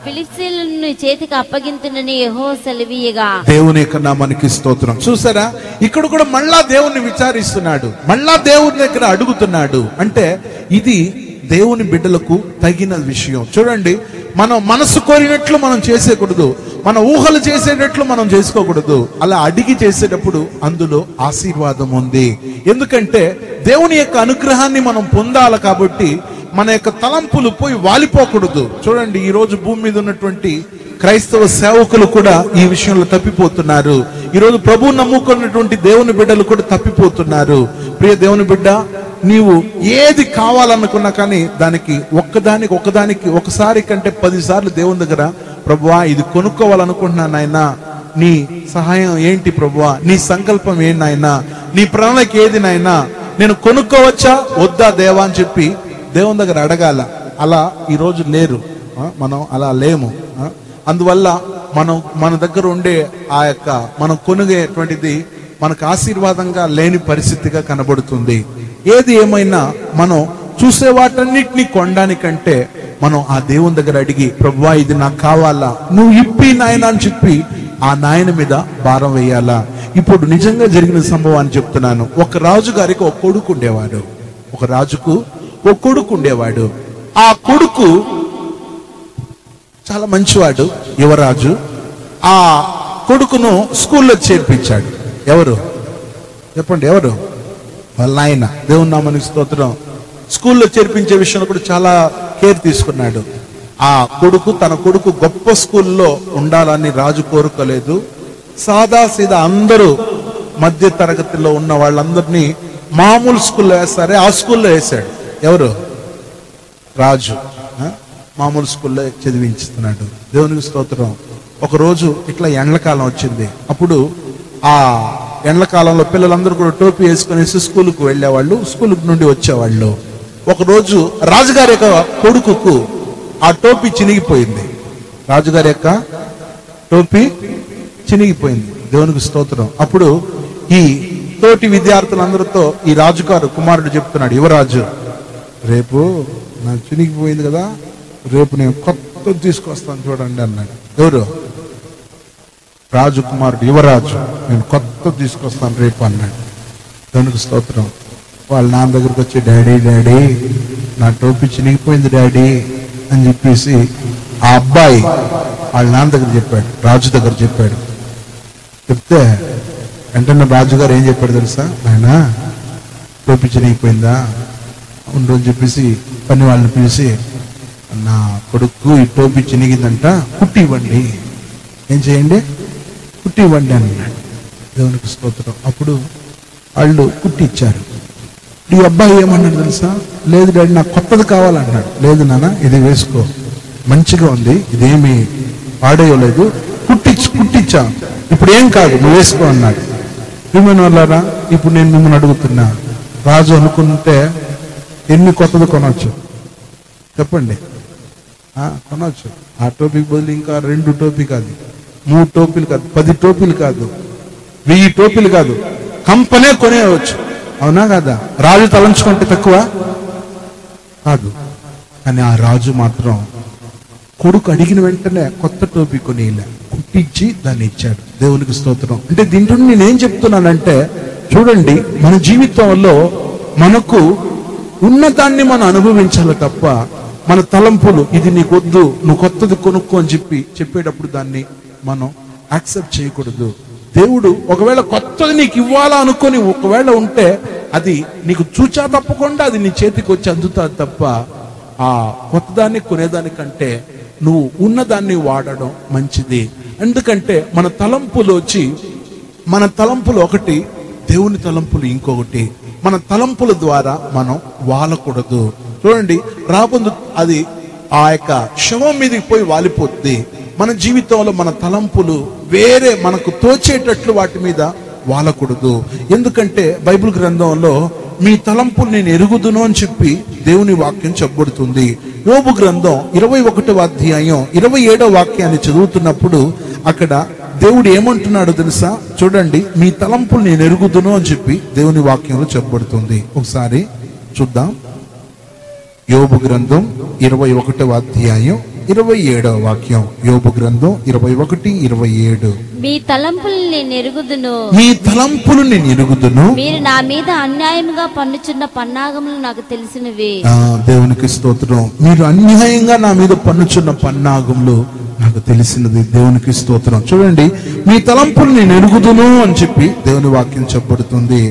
ఫిలిష్తీయులను చేతికి అప్పగింతునని యెహోవా సెలవీయగా. దేవుని యొక్క నామానికి స్తోత్రం. చూసారా, ఇక్కడ కూడా మళ్ళా దేవుణ్ణి విచారిస్తున్నాడు, మళ్ళా దేవుని దగ్గర అడుగుతున్నాడు. అంటే ఇది దేవుని బిడ్డలకు తగిన విషయం. చూడండి, మనం మనసు కోరినట్లు మనం చేసేకూడదు, మన ఊహలు చేసేటట్లు మనం చేసుకోకూడదు. అలా అడిగి చేసేటప్పుడు అందులో ఆశీర్వాదం ఉంది. ఎందుకంటే దేవుని యొక్క అనుగ్రహాన్ని మనం పొందాలి కాబట్టి మన యొక్క తలంపులు పోయి వాలిపోకూడదు. చూడండి, ఈ రోజు భూమి మీద ఉన్నటువంటి క్రైస్తవ సేవకులు కూడా ఈ విషయంలో తప్పిపోతున్నారు. ఈరోజు ప్రభువు నమ్ముకున్నటువంటి దేవుని బిడ్డలు కూడా తప్పిపోతున్నారు. ప్రియ దేవుని బిడ్డ, నీవు ఏది కావాలనుకున్నా కానీ దానికి ఒక్కదానికి ఒకసారి కంటే 10 సార్లు దేవుని దగ్గర, ప్రభువా ఇది కొనుక్కోవాలనుకుంటున్నాను నాయనా, నీ సహాయం ఏంటి ప్రభువా, నీ సంకల్పం ఏంటి నాయనా, నీ ప్రణాళిక ఏది నాయనా, నేను కొనుక్కోవచ్చా వద్దా దేవా అని చెప్పి దేవుని దగ్గర అడగాల. అలా ఈరోజు లేరు, మనం అలా లేము. అందువల్ల మన దగ్గర ఉండే ఆ యొక్క మనం కొనుగేటువంటిది మనకు ఆశీర్వాదంగా లేని పరిస్థితిగా కనబడుతుంది. ఏది ఏమైనా మనం చూసే వాటన్నిటిని కొనడానికంటే మనం ఆ దేవుని దగ్గర అడిగి, ప్రభువా ఇది నాకు కావాలా, నువ్వు ఇప్పి నాయన అని చెప్పి ఆ నాయన మీద భారం వేయాలా. ఇప్పుడు నిజంగా జరిగిన సంభవాన్ని చెప్తున్నాను. ఒక రాజు గారికి ఒక కొడుకు ఉండేవాడు. ఒక రాజుకు ఒక కొడుకు ఉండేవాడు. ఆ కొడుకు చాలా మంచివాడు, యువరాజు. ఆ కొడుకును స్కూల్లో చేర్పించాడు. ఎవరు చెప్పండి? ఎవరు? వాళ్ళ నాయన. దేవుని నామానికి స్తోత్రం. స్కూల్లో చేర్పించే విషయంలో కూడా చాలా కేర్ తీసుకున్నాడు. ఆ తన కొడుకు గొప్ప స్కూల్లో ఉండాలని రాజు కోరుకోలేదు. సాదా అందరూ మధ్య తరగతిలో ఉన్న వాళ్ళందరినీ మామూలు స్కూల్లో వేస్తారే ఆ స్కూల్లో వేశాడు. ఎవరు? రాజు. మామూలు స్కూల్లో చదివించుతున్నాడు. దేవునికి స్తోత్రం. ఒకరోజు ఇట్లా ఎండ్లకాలం వచ్చింది. అప్పుడు ఆ ఎండ్లకాలంలో పిల్లలందరూ కూడా టోపీ వేసుకునేసి స్కూల్కు వెళ్ళేవాళ్ళు, స్కూల్ నుండి వచ్చేవాళ్ళు. ఒకరోజు రాజుగారి యొక్క కొడుకుకు ఆ టోపీ చినిగిపోయింది. రాజుగారి యొక్క టోపీ చినిగిపోయింది. దేవునికి స్తోత్రం. అప్పుడు ఈ తోటి విద్యార్థులందరితో ఈ రాజుగారు కుమారుడు చెప్తున్నాడు, యువరాజు, రేపు నాకు చినిగిపోయింది కదా, రేపు నేను కొత్త తీసుకొస్తాను చూడండి అన్నాడు. ఎవరు? రాజకుమారుడు, యువరాజు. నేను కొత్త తీసుకొస్తాను రేపు అన్నాడు. దేవునికి స్తోత్రం. వాళ్ళ నాన్న దగ్గరకు వచ్చి, డాడీ నా టోపీ చినిగిపోయింది డాడీ అని చెప్పేసి ఆ అబ్బాయి వాళ్ళ నాన్న దగ్గర చెప్పాడు, రాజు దగ్గర చెప్పాడు. చెప్తే వెంటనే రాజుగారు ఏం చెప్పాడు తెలుసా? ఆయన టోపీ చినిగిపోయిందా ఉండు అని చెప్పేసి పని వాళ్ళని పిలిచి, నా కొడుకు ఈ టోపీ చినిగిందంట, కుట్టి ఇవ్వండి. ఏం చేయండి? కుట్టి ఇవ్వండి అన్నాడు. దేవునికి స్తోత్రం. అప్పుడు వాళ్ళు కుట్టి ఇచ్చారు. ఈ అబ్బాయి ఏమన్నాడు తెలుసా? లేదు డాడీ నాకు కొత్తది కావాలన్నాడు. లేదు నాన్న ఇది వేసుకో, మంచిగా ఉంది, ఇదేమి పాడేయలేదు, కుట్టిచ్చా, ఇప్పుడు ఏం కాదు నువ్వు వేసుకో అన్నాడు. ఏమైనా వాళ్ళారా, ఇప్పుడు నేను మిమ్మల్ని అడుగుతున్నా, రాజు అనుకుంటే ఎన్ని కొత్తది కొనవచ్చు చెప్పండి? కొనవచ్చు. ఆ టోపీకి బదులు ఇంకా 2 టోపీ కాదు, 3 టోపీలు కాదు, 10 టోపీలు కాదు, 1000 టోపీలు కాదు, కంపెనీ కొనేయవచ్చు. అవునా కదా? రాజు తలంచుకుంటే తక్కువ కాదు. కానీ ఆ రాజు మాత్రం కొడుకు అడిగిన వెంటనే కొత్త టోపీ కొనిలే, కుట్టించి దాన్ని ఇచ్చాడు. దేవునికి స్తోత్రం. అంటే దీంట్లో నేనేం చెప్తున్నానంటే, చూడండి, మన జీవితంలో మనకు ఉన్నదాన్ని మనం అనుభవించాలి తప్ప మన తలంపులు ఇది నీకొద్దు, నువ్వు కొత్తది కొనుక్కో అని చెప్పేటప్పుడు దాన్ని మనం యాక్సెప్ట్ చేయకూడదు. దేవుడు ఒకవేళ కొత్తది నీకు ఇవ్వాలా అనుకొని ఒకవేళ ఉంటే అది నీకు చూచా తప్పకుండా అది నీ చేతికి వచ్చి అందుతుంది తప్ప ఆ కొత్తదాన్ని కొనేదానికంటే నువ్వు ఉన్నదాన్ని వాడడం మంచిది. ఎందుకంటే మన తలంపులు ఒకటి, దేవుని తలంపులు ఇంకొకటి. మన తలంపుల ద్వారా మనం వాలకూడదు. చూడండి, రాబందు అది ఆ యొక్క శవం మీదకి పోయి వాలిపోతుంది. మన జీవితంలో మన తలంపులు వేరే మనకు తోచేటట్లు వాటి మీద వాలకూడదు. ఎందుకంటే బైబిల్ గ్రంథంలో మీ తలంపులు నేను ఎరుగుదును అని చెప్పి దేవుని వాక్యం చెప్పబడుతుంది. యోబు గ్రంథం 21వ అధ్యాయం 27వ వాక్యాన్ని చదువుతున్నప్పుడు అక్కడ దేవుడు ఏమంటున్నాడు తెలుసా? చూడండి, మీ తలంపులు నేను ఎరుగుదును అని చెప్పి దేవుని వాక్యంలో చెప్పబడుతుంది. ఒకసారి చూద్దాం. యోబు గ్రంథం 21వ అధ్యాయం 27వ వాక్యం. యోబు గ్రంథం 21:27. మీ తలంపులు నేను ఎరుగుదును, మీ తలంపులు నేను ఎరుగుదును, మీరు నా మీద అన్యాయముగా పన్నుచున్న పన్నాగములు నాకు తెలిసినవి. దేవునికి స్తోత్రం. మీరు అన్యాయంగా నా మీద పన్నుచున్న పన్నాగములు నాకు తెలిసినది. దేవునికి స్తోత్రం. చూడండి, మీ తలంపులు నేను ఎరుగుదును అని చెప్పి దేవుని వాక్యం చెప్పబడుతుంది.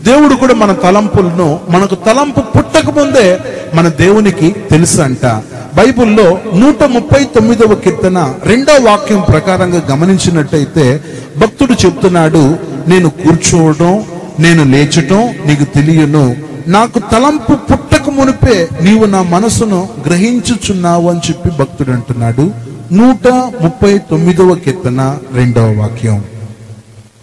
దేవుడు కూడా మన తలంపులను, మనకు తలంపు పుట్టక ముందే మన దేవునికి తెలుసు అంట. బైబిల్లో 139వ కీర్తన 2వ వాక్యం ప్రకారంగా గమనించినట్టయితే భక్తుడు చెప్తున్నాడు, నేను కూర్చోవడం, నేను లేచటం నీకు తెలియను, నాకు తలంపు పుట్టక మునిపే నీవు నా మనసును గ్రహించుచున్నావు అని చెప్పి భక్తుడు అంటున్నాడు. 139వ కీర్తన 2వ వాక్యం.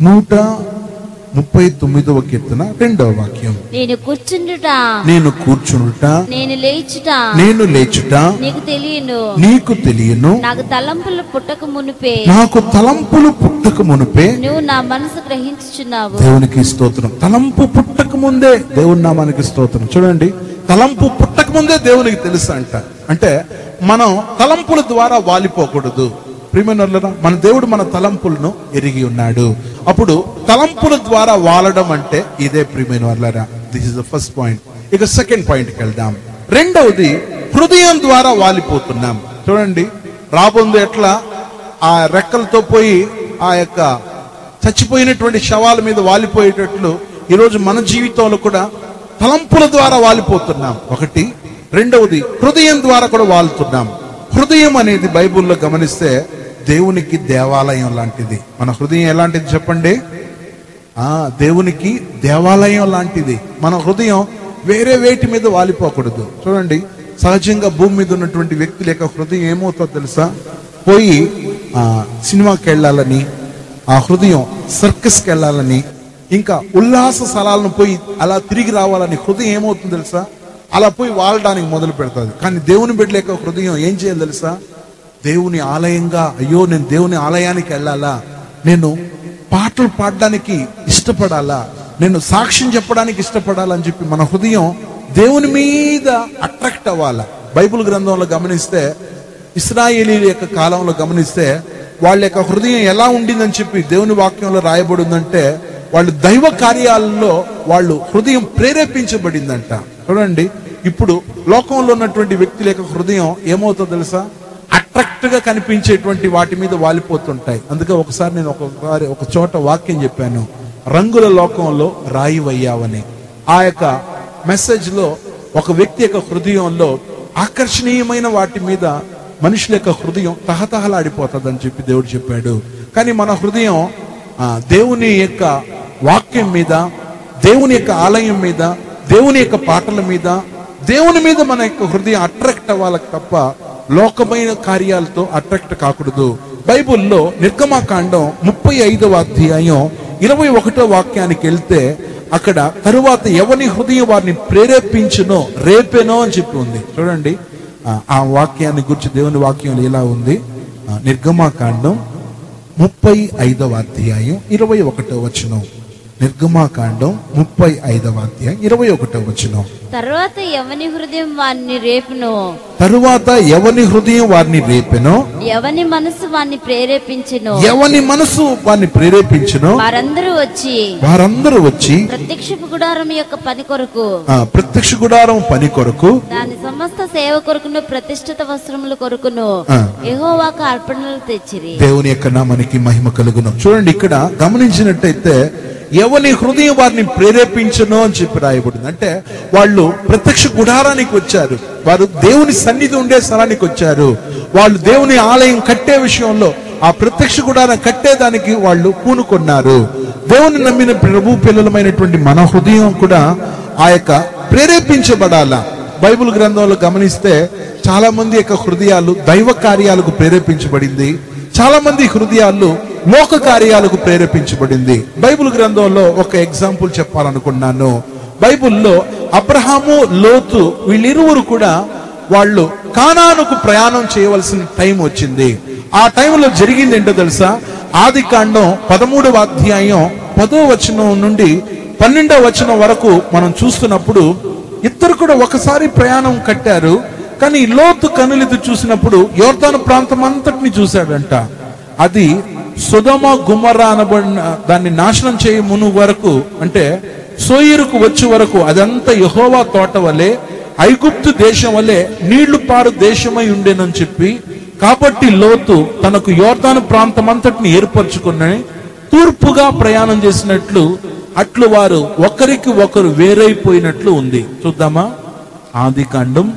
139వ కీర్తన 2వ వాక్యం. నేను కూర్చుండుట, నేను లేచుట నీకు తెలియను, నాకు తలంపులు పుట్టక మునిపే నువ్వు నా మనసు గ్రహించుచున్నావు. దేవునికి స్తోత్రం. తలంపు పుట్టక ముందే దేవుని నామానికి స్తోత్రం. చూడండి, తలంపు పుట్టక ముందే దేవునికి తెలుసు అంట. అంటే మనం తలంపుల ద్వారా వాలిపోకూడదు. ప్రియమైనోళ్ళరా, మన దేవుడు మన తలంపులను ఎరిగి ఉన్నాడు. అప్పుడు తలంపుల ద్వారా వాలడం అంటే ఇదే ప్రియమైనోళ్ళరా. This is the first point. ఇక సెకండ్ పాయింట్కి వెళ్దాం. రెండవది, హృదయం ద్వారా వాలిపోతున్నాం. చూడండి, రాబోందు ఎట్లా ఆ రెక్కలతో పోయి ఆ యొక్క చచ్చిపోయినటువంటి శవాల మీద వాలిపోయేటట్లు ఈరోజు మన జీవితంలో కూడా తలంపుల ద్వారా వాలిపోతున్నాం. ఒకటి. రెండవది, హృదయం ద్వారా కూడా వాలుతున్నాం. హృదయం అనేది బైబిల్లో గమనిస్తే దేవునికి దేవాలయం లాంటిది. మన హృదయం ఎలాంటిది చెప్పండి? దేవునికి దేవాలయం లాంటిది. మన హృదయం వేరే వేటి మీద వాలిపోకూడదు. చూడండి, సహజంగా భూమి మీద ఉన్నటువంటి వ్యక్తుల యొక్క హృదయం ఏమవుతుందో తెలుసా? పోయి సినిమాకి వెళ్ళాలని, ఆ హృదయం సర్కస్కి వెళ్ళాలని, ఇంకా ఉల్లాస స్థలాలను పోయి అలా తిరిగి రావాలని హృదయం ఏమవుతుంది తెలుసా? అలా పోయి వాలడానికి మొదలు పెడతాది. కానీ దేవుని బిడ్డల యొక్క హృదయం ఏం చేయాలి తెలుసా? దేవుని ఆలయంగా, అయ్యో నేను దేవుని ఆలయానికి వెళ్ళాలా, నేను పాటలు పాడడానికి ఇష్టపడాలా, నేను సాక్ష్యం చెప్పడానికి ఇష్టపడాలని చెప్పి మన హృదయం దేవుని మీద అట్రాక్ట్ అవ్వాలా. బైబిల్ గ్రంథంలో గమనిస్తే, ఇశ్రాయేలీల యొక్క కాలంలో గమనిస్తే వాళ్ళ యొక్క హృదయం ఎలా ఉండిందని చెప్పి దేవుని వాక్యంలో రాయబడిందంటే, వాళ్ళు దైవ కార్యాలలో వాళ్ళు హృదయం ప్రేరేపించబడిందంట. చూడండి, ఇప్పుడు లోకంలో ఉన్నటువంటి వ్యక్తుల యొక్క హృదయం ఏమవుతుందో తెలుసా? అట్రాక్ట్ గా కనిపించేటువంటి వాటి మీద వాలిపోతుంటాయి. అందుకే ఒకసారి నేను ఒక చోట వాక్యం చెప్పాను, రంగుల లోకంలో రాయి వయ్యావని. ఆ యొక్క మెసేజ్ లో ఒక వ్యక్తి యొక్క హృదయంలో ఆకర్షణీయమైన వాటి మీద మనుషుల యొక్క హృదయం తహతహలాడిపోతుంది అని చెప్పి దేవుడు చెప్పాడు. కానీ మన హృదయం దేవుని యొక్క వాక్యం మీద, దేవుని యొక్క ఆలయం మీద, దేవుని యొక్క పాటల మీద, దేవుని మీద మన యొక్క హృదయం అట్రాక్ట్ అవ్వాలి తప్ప లోకమైన కార్యాలతో అట్రాక్ట్ కాకూడదు. బైబిల్లో నిర్గమకాండం 35వ అధ్యాయం 21వ వాక్యానికి వెళ్తే అక్కడ తరువాత ఎవని హృదయం వారిని ప్రేరేపించునో రేపెనో అని చెప్పి ఉంది. చూడండి, ఆ వాక్యాన్ని గురించి దేవుని వాక్యం ఎలా ఉంది? నిర్గమకాండం 35వ అధ్యాయం 21వ వచనం. నిర్గమకాండం 35వ అధ్యాయం 21వ వచనం. తరువాత ఎవని హృదయం వారిని రేపునో, ఎవని మనసు వారిని ప్రేరేపించునో, వారందరూ వచ్చి ప్రత్యక్షపు గుడారం యొక్క పని కొరకు దాని సమస్త సేవ కొరకును ప్రతిష్ఠిత వస్త్రముల కొరకును యెహోవాకు అర్పణలు తెచ్చిరి. దేవుని యొక్క నామానికి మహిమ కలుగును. చూడండి, ఇక్కడ గమనించినట్టయితే ఎవని హృదయం వారిని ప్రేరేపించను అని చెప్పి రాయబడింది. అంటే వాళ్ళు ప్రత్యక్ష గుడారానికి వచ్చారు, వారు దేవుని సన్నిధి ఉండే స్థలానికి వచ్చారు. వాళ్ళు దేవుని ఆలయం కట్టే విషయంలో, ఆ ప్రత్యక్ష గుడారం కట్టేదానికి వాళ్ళు పూనుకున్నారు. దేవుని నమ్మిన ప్రభు పిల్లలమైనటువంటి మన హృదయం కూడా ఆ యొక్క ప్రేరేపించబడాల. బైబిల్ గ్రంథంలో గమనిస్తే చాలా మంది యొక్క హృదయాలు దైవ కార్యాలకు ప్రేరేపించబడింది, చాలా మంది హృదయాలు లోక కార్యాలకు ప్రేరేపించబడింది. బైబిల్ గ్రంథంలో ఒక ఎగ్జాంపుల్ చెప్పాలనుకున్నాను. బైబిల్లో అబ్రహాము, లోతు వీళ్ళిరువురు కూడా వాళ్ళు కానానుకు ప్రయాణం చేయవలసిన టైం వచ్చింది. ఆ టైంలో జరిగింది ఏంటో తెలుసా? ఆదికాండం 13వ అధ్యాయం 10వ వచనం నుండి 12వ వచనం వరకు మనం చూస్తున్నప్పుడు ఇద్దరు కూడా ఒకసారి ప్రయాణం కట్టారు. కానీ లోతు కనులెత్తి చూసినప్పుడు యోర్దాను ప్రాంతం అంతటిని చూశాడంట. అది సొదొమ గుమర్రా అనబడిన దాన్ని నాశనం చేయ మును వరకు, అంటే సోయరుకు వచ్చే వరకు అదంతా యెహోవా తోట వలె, ఐగుప్తు దేశం వలె నీళ్లు పారు దేశమై ఉండేనని చెప్పి, కాబట్టి లోతు తనకు యోర్దాను ప్రాంతం అంతటిని ఏర్పరచుకుని తూర్పుగా ప్రయాణం చేసినట్లు అట్లు వారు ఒకరికి ఒకరు వేరైపోయినట్లు ఉంది. చూద్దామా? ఆదికాండం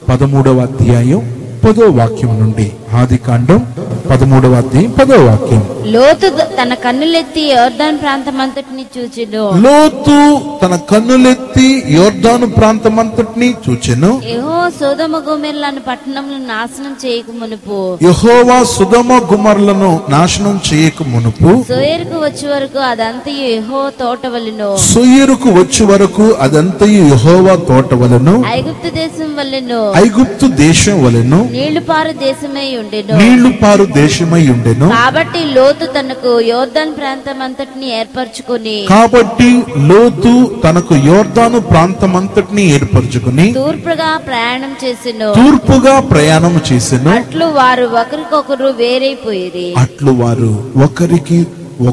13వ అధ్యాయం 10వ వాక్యం నుండి. ఆదికాండం 13వ అధ్యాయం 10వ వాక్యం. లోతు తన కన్నులెత్తి యోర్దాను ప్రాంతం అంతటిని చూచెను. లోతు తన కన్నులెత్తి యోర్దాను ప్రాంతం అంతటిని చూచెను. యెహోవా సొదొమ గొమొర్రాను పట్టణములను నాశనం చేయక మునుపు, యెహోవా సొదొమ గుమర్లను నాశనం చేయక మునుపు, సోయరుకు వచ్చే వరకు అదంతయు యెహోవా తోట వలెను, సోయరుకు వచ్చే వరకు అదంతయు యెహోవా తోట వలెను, ఐగుప్తు దేశం వలెను, ఐగుప్తు దేశం వలెను, నీళ్లు పారు దేశమై ఉండెను. నీళ్లు పారు దేశమై ఉండెను. కాబట్టి లోతు తనకు యోర్దాను ప్రాంతం అంతటిని ఏర్పరచుకుని, కాబట్టి లోతు తనకు యోర్దాను ప్రాంతం అంతటిని ఏర్పరచుకుని తూర్పుగా ప్రయాణం చేసెను. తూర్పుగా ప్రయాణం చేసెను. అట్లు వారు ఒకరికొకరు వేరైపోయిరి. అట్లు వారు ఒకరికి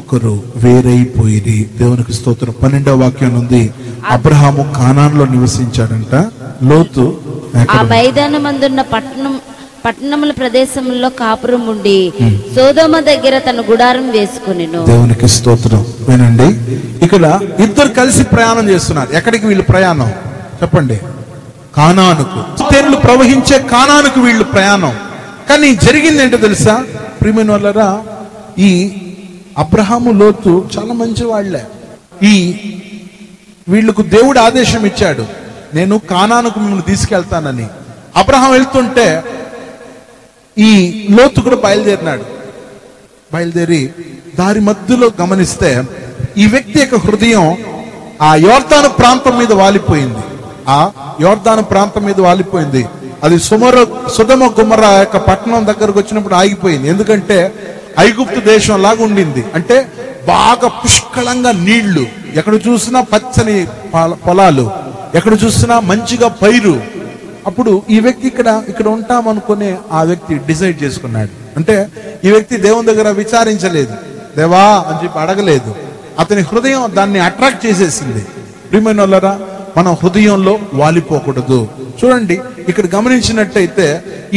ఒకరు వేరైపోయిరి. దేవునికి స్తోత్రం. 12వ వాక్యం ఉంది, అబ్రహాము కానాన్లో నివసించాడంట. లోతు ఆ మైదానమందున్న పట్టణముల ప్రదేశంలో కాపురం ఉండి సోదొమ దగ్గర తన గుడారం వేసుకునెను. దేవునికి స్తోత్రం. వినండి, ఇక్కడ ఇద్దరు కలిసి ప్రయాణం చేస్తున్నారు. ఎక్కడికి వీళ్ళు ప్రయాణం చెప్పండి? కానానుకు. తేనెలు ప్రవహించే కానానుకు వీళ్ళు ప్రయాణం. కానీ జరిగింది ఏంటో తెలుసా ప్రియమైన వాళ్ళరా? ఈ అబ్రహాము లోతు చాలా మంచి వాళ్లే. వీళ్ళకు దేవుడు ఆదేశం ఇచ్చాడు, నేను కానానుకు మిమ్మల్ని తీసుకెళ్తానని. అబ్రహాం వెళ్తుంటే ఈ లోతు కూడా బయలుదేరి దారి మధ్యలో గమనిస్తే ఈ వ్యక్తి యొక్క హృదయం ఆ యోర్దాను ప్రాంతం మీద వాలిపోయింది. అది సొదొమ గుమర్రా యొక్క పట్టణం దగ్గరకు వచ్చినప్పుడు ఆగిపోయింది. ఎందుకంటే ఐగుప్తు దేశం లాగా ఉండింది. అంటే బాగా పుష్కలంగా నీళ్లు, ఎక్కడ చూసినా పచ్చని పొలాలు, ఎక్కడ చూసినా మంచిగా పైరు. అప్పుడు ఈ వ్యక్తి ఇక్కడ ఉంటామనుకునే ఆ వ్యక్తి డిసైడ్ చేసుకున్నాడు. అంటే ఈ వ్యక్తి దేవుని దగ్గర విచారించలేదు, దేవా అని చెప్పి అడగలేదు. అతని హృదయం దాన్ని అట్రాక్ట్ చేసేసింది. ప్రియమైన వాళ్ళరా, మనం హృదయంలో వాలిపోకూడదు. చూడండి, ఇక్కడ గమనించినట్టయితే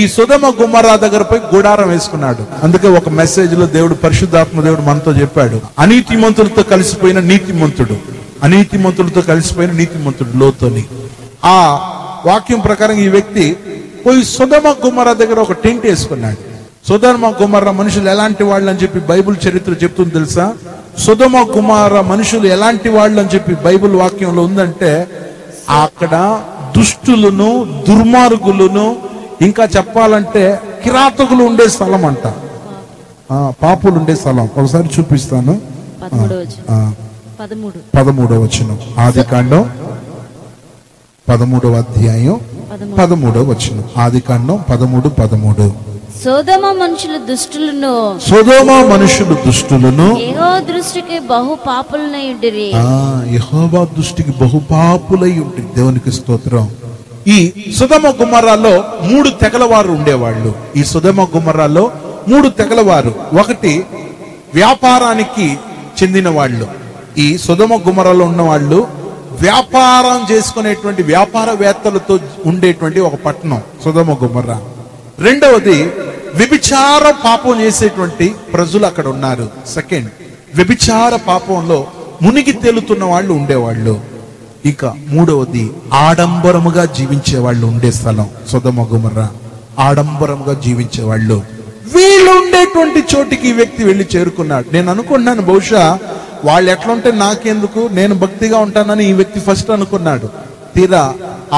ఈ సొదొమ గుమర్రా దగ్గర పోయి గుడారం వేసుకున్నాడు. అందుకే ఒక మెసేజ్ లో దేవుడు, పరిశుద్ధాత్మ దేవుడు మనతో చెప్పాడు, అనీతిమంతులతో కలిసిపోయిన నీతిమంతుడు లోతుని. ఆ వాక్యం ప్రకారం ఈ వ్యక్తి పోయి సొదొమ గుమర్రా దగ్గర ఒక టెంట్ వేసుకున్నాడు. సొదొమ గుమర్రా మనుషులు ఎలాంటి వాళ్ళు అని చెప్పి బైబిల్ చరిత్ర చెప్తుంది తెలుసా? సొదొమ గుమర్రా మనుషులు ఎలాంటి వాళ్ళు అని చెప్పి బైబిల్ వాక్యంలో ఉందంటే, అక్కడ దుష్టులను, దుర్మార్గులను, ఇంకా చెప్పాలంటే కిరాతకులు ఉండే స్థలం అంట, పాపులు ఉండే స్థలం. ఒకసారి చూపిస్తాను. 13వ వచనం, ఆదికాండం 13వ అధ్యాయం 13వ వచనం. ఆదికాండం 13:13. సొదొమ మనుషులు దుష్టులను యెహోవా దృష్టికి బహు పాపులై ఉండిరి. యెహోవా దృష్టికి బహు పాపులై ఉండిరి. దేవునికి స్తోత్రం. ఈ సొదొమ గుమర్రాలో 3 తెగల వారు ఉండేవాళ్ళు. ఈ సొదొమ గుమర్రాలో 3 తెగల వారు. ఒకటి వ్యాపారానికి చెందిన వాళ్ళు. ఈ సొదొమ గుమర్రాలో ఉన్న వాళ్ళు వ్యాపారం చేసుకునేటువంటి వ్యాపారవేత్తలతో ఉండేటువంటి ఒక పట్టణం సొదొమ గుమర్రా. రెండవది వ్యభిచార పాపం చేసేటువంటి ప్రజలు అక్కడ ఉన్నారు. సెకండ్, వ్యభిచార పాపంలో మునిగి తేలుతున్న వాళ్ళు ఉండేవాళ్ళు. ఇక మూడవది ఆడంబరముగా జీవించే వాళ్ళు ఉండే స్థలం సొదొమ గుమర్రా. ఆడంబరముగా జీవించే వాళ్ళు వీళ్ళు ఉండేటువంటి చోటికి ఈ వ్యక్తి వెళ్ళి చేరుకున్నాడు. నేను అనుకున్నాను, బహుశా వాళ్ళు ఎట్లా ఉంటే నాకెందుకు, నేను భక్తిగా ఉంటానని ఈ వ్యక్తి ఫస్ట్ అనుకున్నాడు. తీరా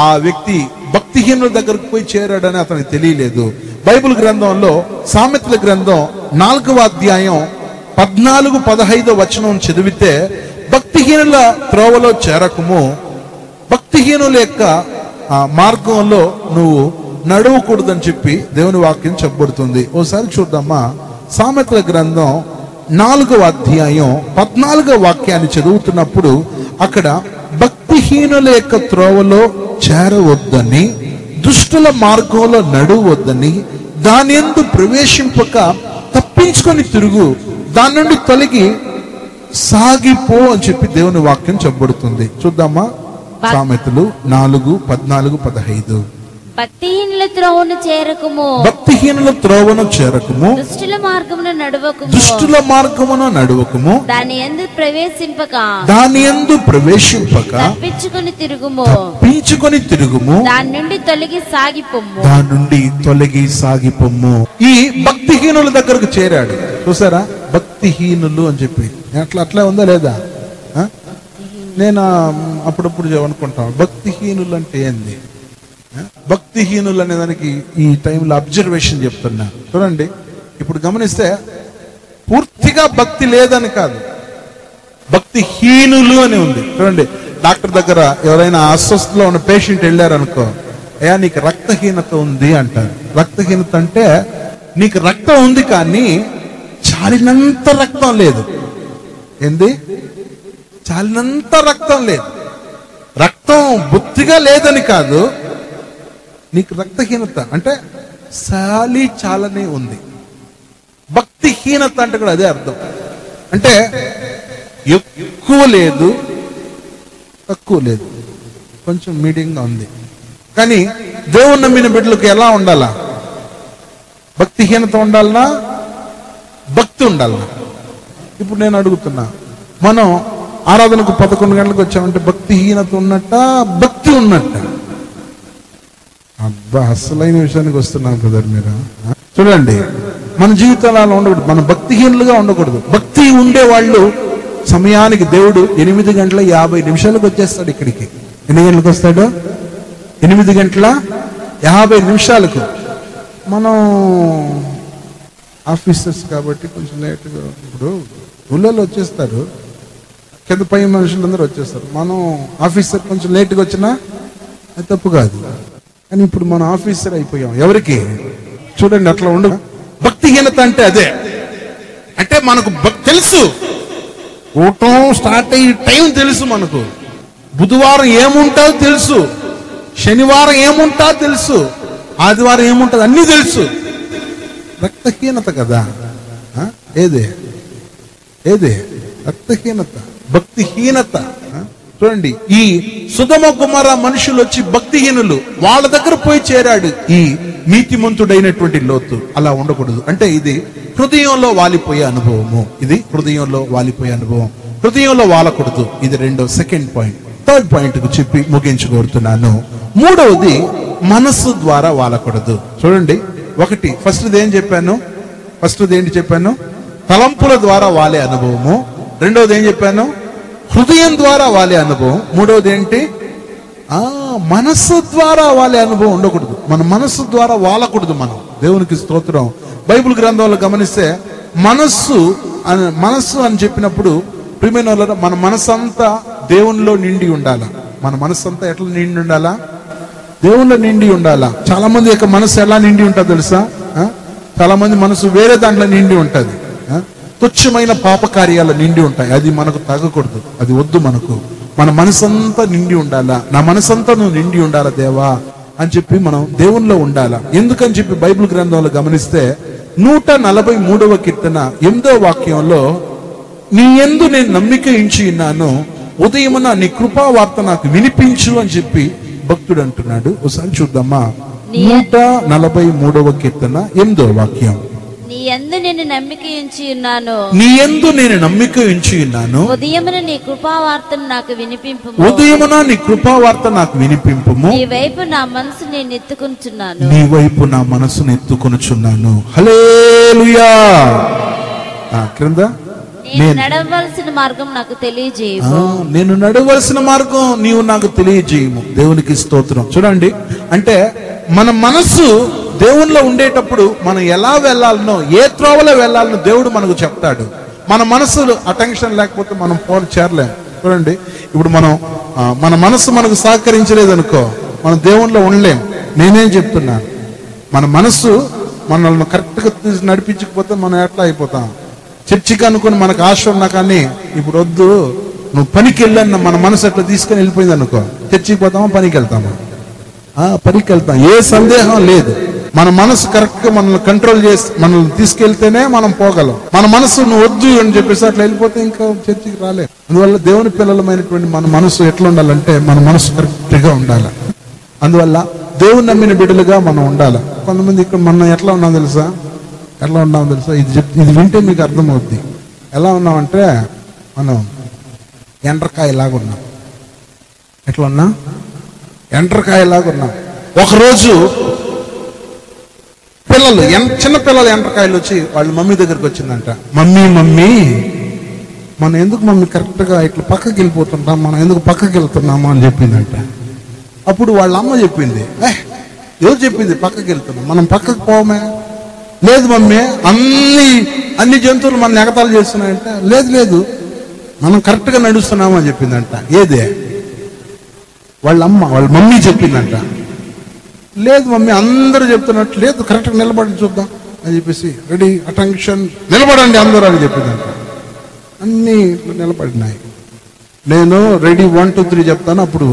ఆ వ్యక్తి భక్తిహీనుల దగ్గరకు పోయి చేరాడని అతనికి తెలియలేదు. బైబిల్ గ్రంథంలో సామెతల గ్రంథం 4వ అధ్యాయం 14-15 వచనం చదివితే, భక్తిహీనుల త్రోవలో చేరకము, భక్తిహీనుల యొక్క మార్గంలో నువ్వు నడవకూడదని చెప్పి దేవుని వాక్యం చెప్పబడుతుంది. ఓసారి చూద్దామా? సామెతల గ్రంథం 4వ అధ్యాయం 14వ వాక్యాన్ని చదువుతున్నప్పుడు అక్కడ భక్తిహీనుల యొక్క త్రోవలో చేరవద్దని, దుష్టుల మార్గంలో నడువద్దని, దాని యందు ప్రవేశింపక తప్పించుకొని తిరుగు, దాని నుండి తొలగి సాగిపో అని చెప్పి దేవుని వాక్యం చెప్పబడుతుంది. చూద్దామా? సామెతలు 4:14-15. భక్తిహీనుల త్రోవను చేరకుము, భక్తిహీనుల త్రోవను చేరకుము, దుష్టుల మార్గమున నడవకుము, దుష్టుల మార్గమున నడువకుము, దాని యందు ప్రవేశింపక దాని యందు ప్రవేశింపక తప్పించుకొని తిరుగుము, తప్పించుకొని తిరుగుము, దాని నుండి తొలగి సాగిపొమ్ము. దాని నుండి తొలగి సాగిపొమ్ము. ఈ భక్తిహీనుల దగ్గరకు చేరాడు. చూసారా? భక్తిహీనులు అని చెప్పి అట్లా ఉందా లేదా? నేను అప్పుడప్పుడు అనుకుంటాను, భక్తిహీనులు అంటే ఏంది? భక్తిహీనులు అనే దానికి ఈ టైంలో అబ్జర్వేషన్ చెప్తున్నా. చూడండి, ఇప్పుడు గమనిస్తే పూర్తిగా భక్తి లేదని కాదు, భక్తిహీనులు అని ఉంది. చూడండి, డాక్టర్ దగ్గర ఎవరైనా అస్వస్థలో ఉన్న పేషెంట్ వెళ్ళారనుకో, అయ్యా నీకు రక్తహీనత ఉంది అంటారు. రక్తహీనత అంటే నీకు రక్తం ఉంది కానీ చాలినంత రక్తం లేదు. ఏంది? చాలినంత రక్తం లేదు. రక్తం బొత్తిగా లేదని కాదు, నీకు రక్తహీనత అంటే చాలనే ఉంది. భక్తిహీనత అంటే కూడా అదే అర్థం. అంటే ఎక్కువ లేదు, తక్కువ లేదు, కొంచెం మీడియంగా ఉంది. కానీ దేవుని నమ్మిన బిడ్డలకు ఎలా ఉండాలా? భక్తిహీనత ఉండాలనా, భక్తి ఉండాలనా? ఇప్పుడు నేను అడుగుతున్నా, మనం ఆరాధనకు 11 గంటలకు వచ్చామంటే భక్తిహీనత ఉన్నట్ట, భక్తి ఉన్నట్ట? అబ్బా, అసలైన విషయానికి వస్తున్నాం బ్రదర్ మీరు. చూడండి, మన జీవితాలు అలా ఉండకూడదు, మనం భక్తిహీనులుగా ఉండకూడదు. భక్తి ఉండేవాళ్ళు సమయానికి దేవుడు 8:50 వచ్చేస్తాడు ఇక్కడికి. ఎన్ని గంటలకు వస్తాడు? 8:50. మనం ఆఫీసర్స్ కాబట్టి కొంచెం లేట్గా, ఇప్పుడు ఊళ్ళో వచ్చేస్తారు, కింద పై మనుషులందరూ వచ్చేస్తారు. మనం ఆఫీసర్ కొంచెం లేట్గా వచ్చినా అది తప్పు కాదు. కానీ ఇప్పుడు మనం ఆఫీసర్ అయిపోయాం. ఎవరికి? చూడండి, అట్లా ఉండదు. భక్తిహీనత అంటే అదే. అంటే మనకు తెలుసు, కూటం స్టార్ట్ అయ్యే టైం తెలుసు, మనకు బుధవారం ఏముంటుందో తెలుసు, శనివారం ఏముంటుందో తెలుసు, ఆదివారం ఏముంటుంది అన్నీ తెలుసు. రక్తహీనత కదా. ఏదే రక్తహీనత, భక్తిహీనత. చూడండి, ఈ సుధమ కుమార మనుషులు వచ్చి భక్తిహీనులు వాళ్ళ దగ్గర పోయి చేరాడు ఈ నీతిమంతుడైనటువంటి లోతు. అలా ఉండకూడదు. అంటే ఇది హృదయంలో వాలిపోయే అనుభవము. ఇది హృదయంలో వాలిపోయే అనుభవం. హృదయంలో వాలకూడదు. ఇది సెకండ్ పాయింట్. థర్డ్ పాయింట్ కు చెప్పి ముగించగోరుతున్నాను. మూడవది, మనస్సు ద్వారా వాలకూడదు. చూడండి, ఫస్ట్ది ఏం చెప్పాను? ఏంటి చెప్పాను? తలంపుల ద్వారా వాలే అనుభవము. రెండవది ఏం చెప్పాను? హృదయం ద్వారా వాలే అనుభవం. మూడవది ఏంటి? మనస్సు ద్వారా వాలే అనుభవం ఉండకూడదు. మన మనస్సు ద్వారా వాలకూడదు మనం. దేవునికి స్తోత్రం. బైబిల్ గ్రంథంలో గమనిస్తే మనస్సు అని చెప్పినప్పుడు ప్రియమైన వాళ్ళ, మన మనస్సు అంతా దేవునిలో నిండి ఉండాలా. మన మనస్సు అంతా ఎట్లా నిండి ఉండాలా? దేవునిలో నిండి ఉండాలా. చాలా మంది యొక్క మనసు ఎలా నిండి ఉంటుంది తెలుసా? చాలా మంది మనసు వేరే దాంట్లో నిండి ఉంటది. తుచ్చమైన పాప కార్యాలు నిండి ఉంటాయి. అది మనకు తగ్గకూడదు, అది వద్దు మనకు. మన మనసంతా నిండి ఉండాలా. నా మనసంతా నువ్వు నిండి ఉండాలా దేవా అని చెప్పి మనం దేవునిలో ఉండాలా. ఎందుకని చెప్పి బైబిల్ గ్రంథంలో గమనిస్తే 143వ కీర్తన 8వ వాక్యంలో, నీ యందు నేను నమ్మిక ఉంచి ఉన్నాను, ఉదయమున నీ కృపా వార్త నాకు వినిపించు అని చెప్పి భక్తుడు అంటున్నాడు. ఒకసారి చూద్దామా? 143వ కీర్తన 8వ వాక్యం. నీ యందు నేను నమ్మిక ఉంచి ఉన్నాను, ఉదయమున నీ కృపావార్తను నాకు వినిపింపుము. నీ వైపు నా మనసు నేను ఎత్తుకొనుచున్నాను. హల్లెలూయా. క్రింద, నేను నడవలసిన మార్గం నాకు తెలియజేయము. నేను నడవలసిన మార్గం నీవు నాకు తెలియజేయము. దేవునికి స్తోత్రం. చూడండి, అంటే మన మనసు దేవునిలో ఉండేటప్పుడు మనం ఎలా వెళ్ళాలనో, ఏ త్రోవలో వెళ్ళాలనో దేవుడు మనకు చెప్తాడు. మన మనసు అటెన్షన్ లేకపోతే మనం చేరలేం. చూడండి, ఇప్పుడు మన మనసు మనకు సహకరించలేదనుకో, మనం దేవునిలో ఉండలేం. నేనేం చెప్తున్నాను, మన మనసు మనల్ని కరెక్ట్గా నడిపించకపోతే మనం ఎట్లా అయిపోతాం? చర్చికి అనుకుని మనకు ఆశ ఉన్నా కానీ ఇప్పుడు వద్దు, నువ్వు పనికి వెళ్ళన్న మన మనసు అట్లా తీసుకొని వెళ్ళిపోయింది అనుకో, చర్చికి పోతామా పనికి వెళ్తామా? పనికి వెళ్తాం, ఏ సందేహం లేదు. మన మనసు కరెక్ట్ గా మనల్ని కంట్రోల్ చేసి మనల్ని తీసుకెళ్తేనే మనం పోగలం. మన మనసు నువ్వు వద్దు అని చెప్పేసి అట్లా వెళ్ళిపోతే ఇంకా చర్చికి రాలేదు. అందువల్ల దేవుని పిల్లలమైనటువంటి మన మనసు ఎట్లా ఉండాలంటే మన మనసు కరెక్ట్ గా ఉండాలి. అందువల్ల దేవుని నమ్మిన బిడ్డలుగా మనం ఉండాలి. కొంతమంది ఇక్కడ మనం ఎట్లా ఉన్నాం తెలుసా? ఇది వింటే మీకు అర్థమవుద్ది. ఎలా ఉన్నామంటే మనం ఎండ్రకాయలాగా ఉన్నాం. ఎట్లా ఉన్నా? ఎండ్రకాయలాగా ఉన్నాం. ఒకరోజు పిల్లలు, చిన్న పిల్లలు ఎండ్రకాయలు వచ్చి వాళ్ళ మమ్మీ దగ్గరికి వచ్చిందంట. మమ్మీ మనం ఎందుకు మమ్మీ కరెక్ట్ గా ఇట్లా పక్కకి వెళ్ళిపోతుంటాం, మనం ఎందుకు పక్కకి వెళ్తున్నామా అని చెప్పిందంట. అప్పుడు వాళ్ళ అమ్మ చెప్పింది, ఎవరు చెప్పింది పక్కకి వెళ్తున్నాం, మనం పక్కకు పోవమే. లేదు మమ్మీ, అన్ని జంతువులు మన ఎగతాలు చేస్తున్నాయంటే, లేదు మనం కరెక్ట్ గా నడుస్తున్నాము అని చెప్పిందంట. ఏదే? వాళ్ళ మమ్మీ చెప్పిందంట. లేదు మమ్మీ, అందరూ చెప్తున్నట్టు లేదు, కరెక్ట్గా నిలబడి చూద్దాం అని చెప్పేసి, రెడీ అటెన్షన్, నిలబడండి అందరూ అని చెప్పిందంట. అన్నీ నిలబడినాయి. నేను రెడీ 1 2 3 చెప్తాను, అప్పుడు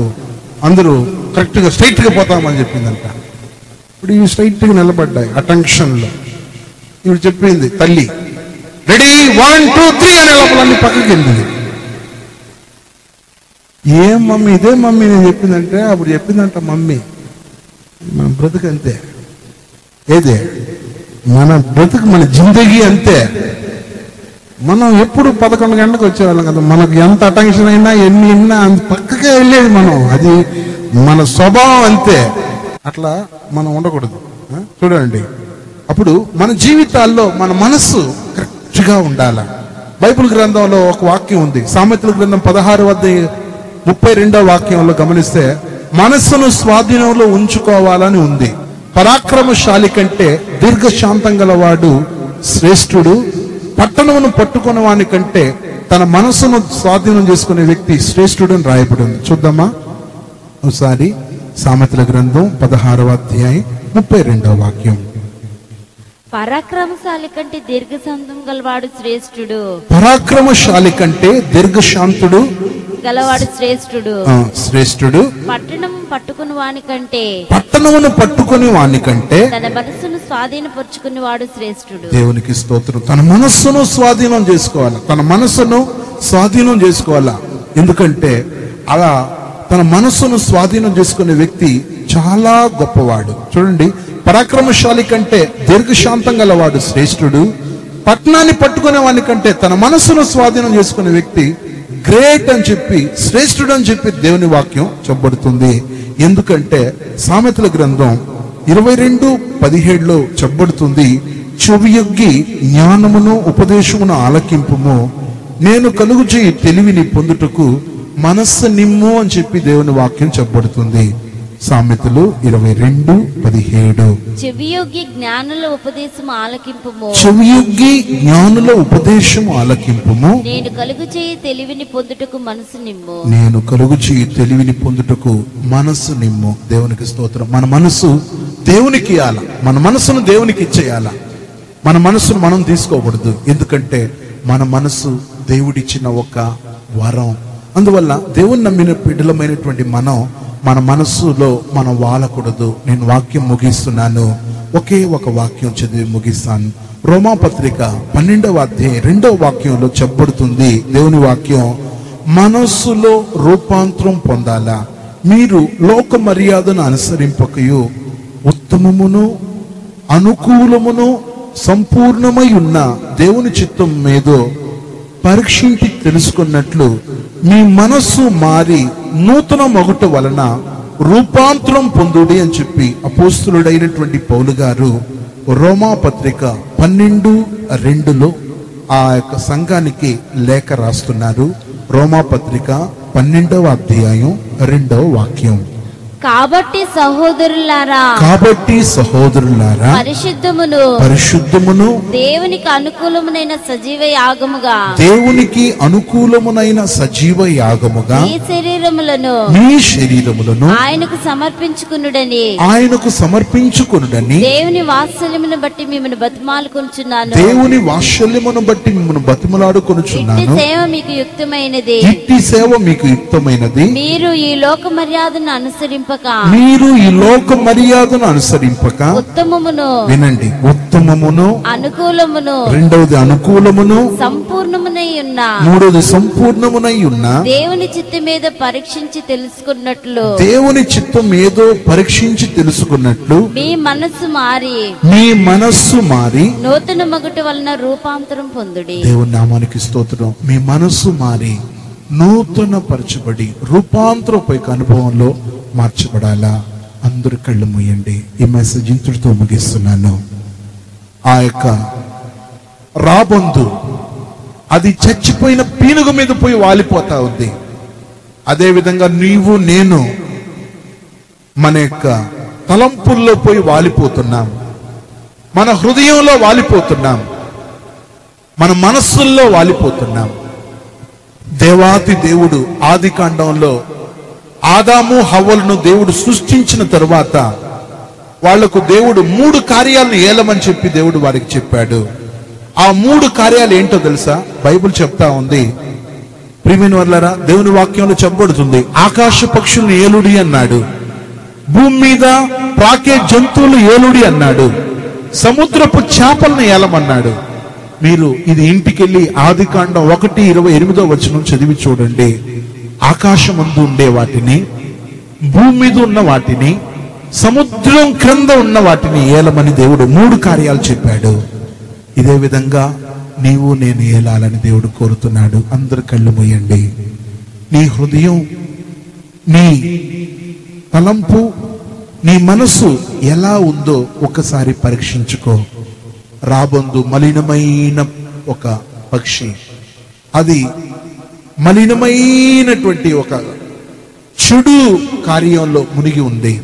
అందరూ కరెక్ట్గా స్ట్రైట్గా పోతామని చెప్పిందంట. ఇప్పుడు ఇవి స్ట్రైట్గా నిలబడ్డాయి అటెన్షన్లో. ఇప్పుడు చెప్పింది తల్లి, రెడీ 1 2 3 అనే లోపలన్నీ పక్కకి వెళ్ళింది. ఏం మమ్మీ, ఇదే మమ్మీ నేను చెప్పిందంటే, అప్పుడు చెప్పిందంట మమ్మీ, మన బ్రతుకు అంతే. ఏదే? మన బ్రతుకు, మన జిందగీ అంతే. మనం ఎప్పుడు 11 గంటలకు వచ్చేవాళ్ళం కదా, మనకు ఎంత అటెన్షన్ అయినా ఎన్ని అయినా అంత పక్కకే వెళ్ళేది మనం. అది మన స్వభావం అంతే. అట్లా మనం ఉండకూడదు. చూడండి, అప్పుడు మన జీవితాల్లో మన మనస్సు కరెక్ట్గా ఉండాలి. బైబిల్ గ్రంథంలో ఒక వాక్యం ఉంది, సామెతల గ్రంథం 16:32 వాక్యంలో గమనిస్తే, మనస్సును స్వాధీనంలో ఉంచుకోవాలని ఉంది. పరాక్రమశాలి కంటే దీర్ఘశాంతం గలవాడు శ్రేష్ఠుడు, పట్టణమును పట్టుకున్న వాని కంటే తన మనస్సును స్వాధీనం చేసుకునే వ్యక్తి శ్రేష్ఠుడు అని రాయబడి ఉంది. చూద్దామా ఒకసారి? సామెతల గ్రంథం 16:32 వాక్యం. పరాక్రమశాలి కంటే దీర్ఘశాంతం గలవాడు శ్రేష్ఠుడు. పరాక్రమశాలి కంటే దీర్ఘశాంతుడు గలవాడు శ్రేష్ఠుడు. పట్టణమును పట్టుకుని వాని కంటే తన మనస్సును స్వాధీనపరుచుకుని వాడు శ్రేష్ఠుడు. దేవునికి స్తోత్రం. తన మనస్సును స్వాధీనం చేసుకోవాలి, తన మనస్సును స్వాధీనం చేసుకోవాలా. ఎందుకంటే అలా తన మనస్సును స్వాధీనం చేసుకునే వ్యక్తి చాలా గొప్పవాడు. చూడండి, పరాక్రమశాలి కంటే దీర్ఘశాంతం గలవాడు శ్రేష్ఠుడు, పట్టణాన్ని పట్టుకునే వాని కంటే తన మనస్సును స్వాధీనం చేసుకునే వ్యక్తి గ్రేట్ అని చెప్పి, శ్రేష్ఠుడు అని చెప్పి దేవుని వాక్యం చెప్పబడుతుంది. ఎందుకంటే సామెతల గ్రంథం 22:17 చెప్పబడుతుంది, చెవియొగ్గి జ్ఞానమును ఉపదేశమును ఆలకింపుము, నేను కలుగుచేయి తెలివిని పొందుటకు మనస్సు నిమ్ము అని చెప్పి దేవుని వాక్యం చెప్పబడుతుంది. సామెతలు 22:17. చెవియొగ్గి జ్ఞానుల ఉపదేశము ఆలకింపుము, నేను కలుగుచేయి తెలివిని పొందుటకు మనస్సు నిమ్ము. దేవునికి స్తోత్రం. మన మనసు దేవునికి ఇవ్వాల, మన మనసును దేవునికి ఇచ్చేయాల. మన మనసును మనం తీసుకోకూడదు. ఎందుకంటే మన మనసు దేవుడిచ్చిన ఒక వరం. అందువల్ల దేవుని నమ్మిన బిడ్డలమైనటువంటి మన మనస్సులో మనం వాలకూడదు. నేను వాక్యం ముగిస్తున్నాను, ఒకే ఒక వాక్యం చదివి ముగిస్తాను. రోమాపత్రిక 12:2 వాక్యంలో చెప్పబడుతుంది దేవుని వాక్యం, మనస్సులో రూపాంతరం పొందాలా, మీరు లోక మర్యాదను అనుసరింపకయు ఉత్తమమును అనుకూలమును సంపూర్ణమై ఉన్న దేవుని చిత్తం మీదో పరీక్షించి తెలుసుకున్నట్లు మీ మనస్సు మారి నూతన మొగుట వలన రూపాంతరం పొందుడి అని చెప్పి అపోస్తులుడైనటువంటి పౌలు గారు రోమాపత్రిక 12:2 ఆ యొక్క సంఘానికి లేఖ రాస్తున్నారు. రోమాపత్రిక 12వ అధ్యాయం 2వ వాక్యం. కాబట్టి సహోదరులారా పరిశుద్ధమును దేవునికి అనుకూలమునైన సజీవ యాగముగా మీ శరీరములను ఆయనకు సమర్పించుకొనుడని దేవుని వాత్సల్యమును బట్టి మిమ్మల్ని బతిమలాడుకొనుచున్నాను. ఇట్టి సేవ మీకు యుక్తమైనది. మీరు ఈ లోక మర్యాదను అనుసరింపక ఉత్తమమును, వినండి, ఉత్తమమును, అనుకూలమును, రెండవది అనుకూలమును, సంపూర్ణమునై ఉన్న, మూడవది సంపూర్ణమునై ఉన్న దేవుని చిత్తం మీద పరీక్షించి తెలుసుకున్నట్లు మీ మనస్సు మారి నూతన మగుట వలన రూపాంతరం పొందుడి. దేవుని నామానికి స్తోత్రం. మీ మనస్సు మారి నూతన పరచబడి రూపాంతరపైక అనుభవంలో మార్చబడాలా. అందరు కళ్ళు మూయండి. ఈ మెసేజ్ ఇంతటితో ముగిస్తున్నాను. ఆ యొక్క రాబందు అది చచ్చిపోయిన పీనుగు మీద పోయి వాలిపోతా ఉంది. అదే విధంగా నీవు నేను మన యొక్క తలంపుల్లో పోయి వాలిపోతున్నాం, మన హృదయంలో వాలిపోతున్నాం, మన మనస్సుల్లో వాలిపోతున్నాం. దేవాతి దేవుడు ఆది కాండంలో ఆదాము హవ్వలను దేవుడు సృష్టించిన తరువాత వాళ్లకు దేవుడు 3 కార్యాలను ఏలమని చెప్పి దేవుడు వారికి చెప్పాడు. ఆ 3 కార్యాలు ఏంటో తెలుసా? బైబిల్ చెప్తా ఉంది. ప్రియమైన వారలారా, దేవుని వాక్యంలో చెప్పబడుతుంది, ఆకాశ పక్షులను ఏలుడి అన్నాడు, భూమి మీద ప్రాకే జంతువులు ఏలుడి అన్నాడు, సముద్రపు చేపలను ఏలమన్నాడు. మీరు ఇది ఇంటికెళ్ళి ఆది కాండం 1:28 చదివి చూడండి. ఆకాశమందు ఉండే వాటిని, భూమి మీద ఉన్న వాటిని, సముద్రం క్రింద ఉన్న వాటిని ఏలమని దేవుడు 3 కార్యాలు చెప్పాడు. ఇదే విధంగా నీవు నేను ఏలాలని దేవుడు కోరుతున్నాడు. అందరు కళ్ళు మూయండి. నీ హృదయం, నీ తలంపు, నీ మనసు ఎలా ఉందో ఒకసారి పరీక్షించుకో. రాబందు మలినమైన ఒక పక్షి, అది మలినమైనటువంటి ఒక చెడు కార్యంలో మునిగి ఉంది.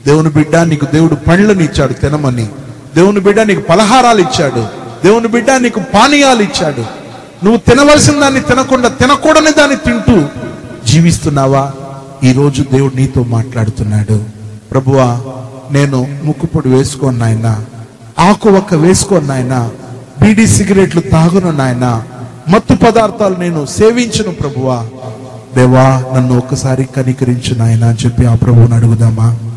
దేవుని బిడ్డ, నీకు దేవుడు పండ్లను ఇచ్చాడు తినమని, దేవుని బిడ్డ నీకు పలహారాలు ఇచ్చాడు, దేవుని బిడ్డ నీకు పానీయాలు ఇచ్చాడు. నువ్వు తినవలసిన దాన్ని తినకుండా తినకూడని దాన్ని తింటూ జీవిస్తున్నావా? ఈరోజు దేవుడు నీతో మాట్లాడుతున్నాడు. ప్రభువా, నేను ముక్కుపొడి వేసుకోను నాయన, ఆకు ఒక్క వేసుకోను నాయన, బీడీ సిగరెట్లు తాగును నాయన, మత్తు పదార్థాలు నేను సేవించను ప్రభువా. దేవా, నన్ను ఒక్కసారి కనికరించు నాయన అని చెప్పి ఆ ప్రభువుని అడుగుదామా?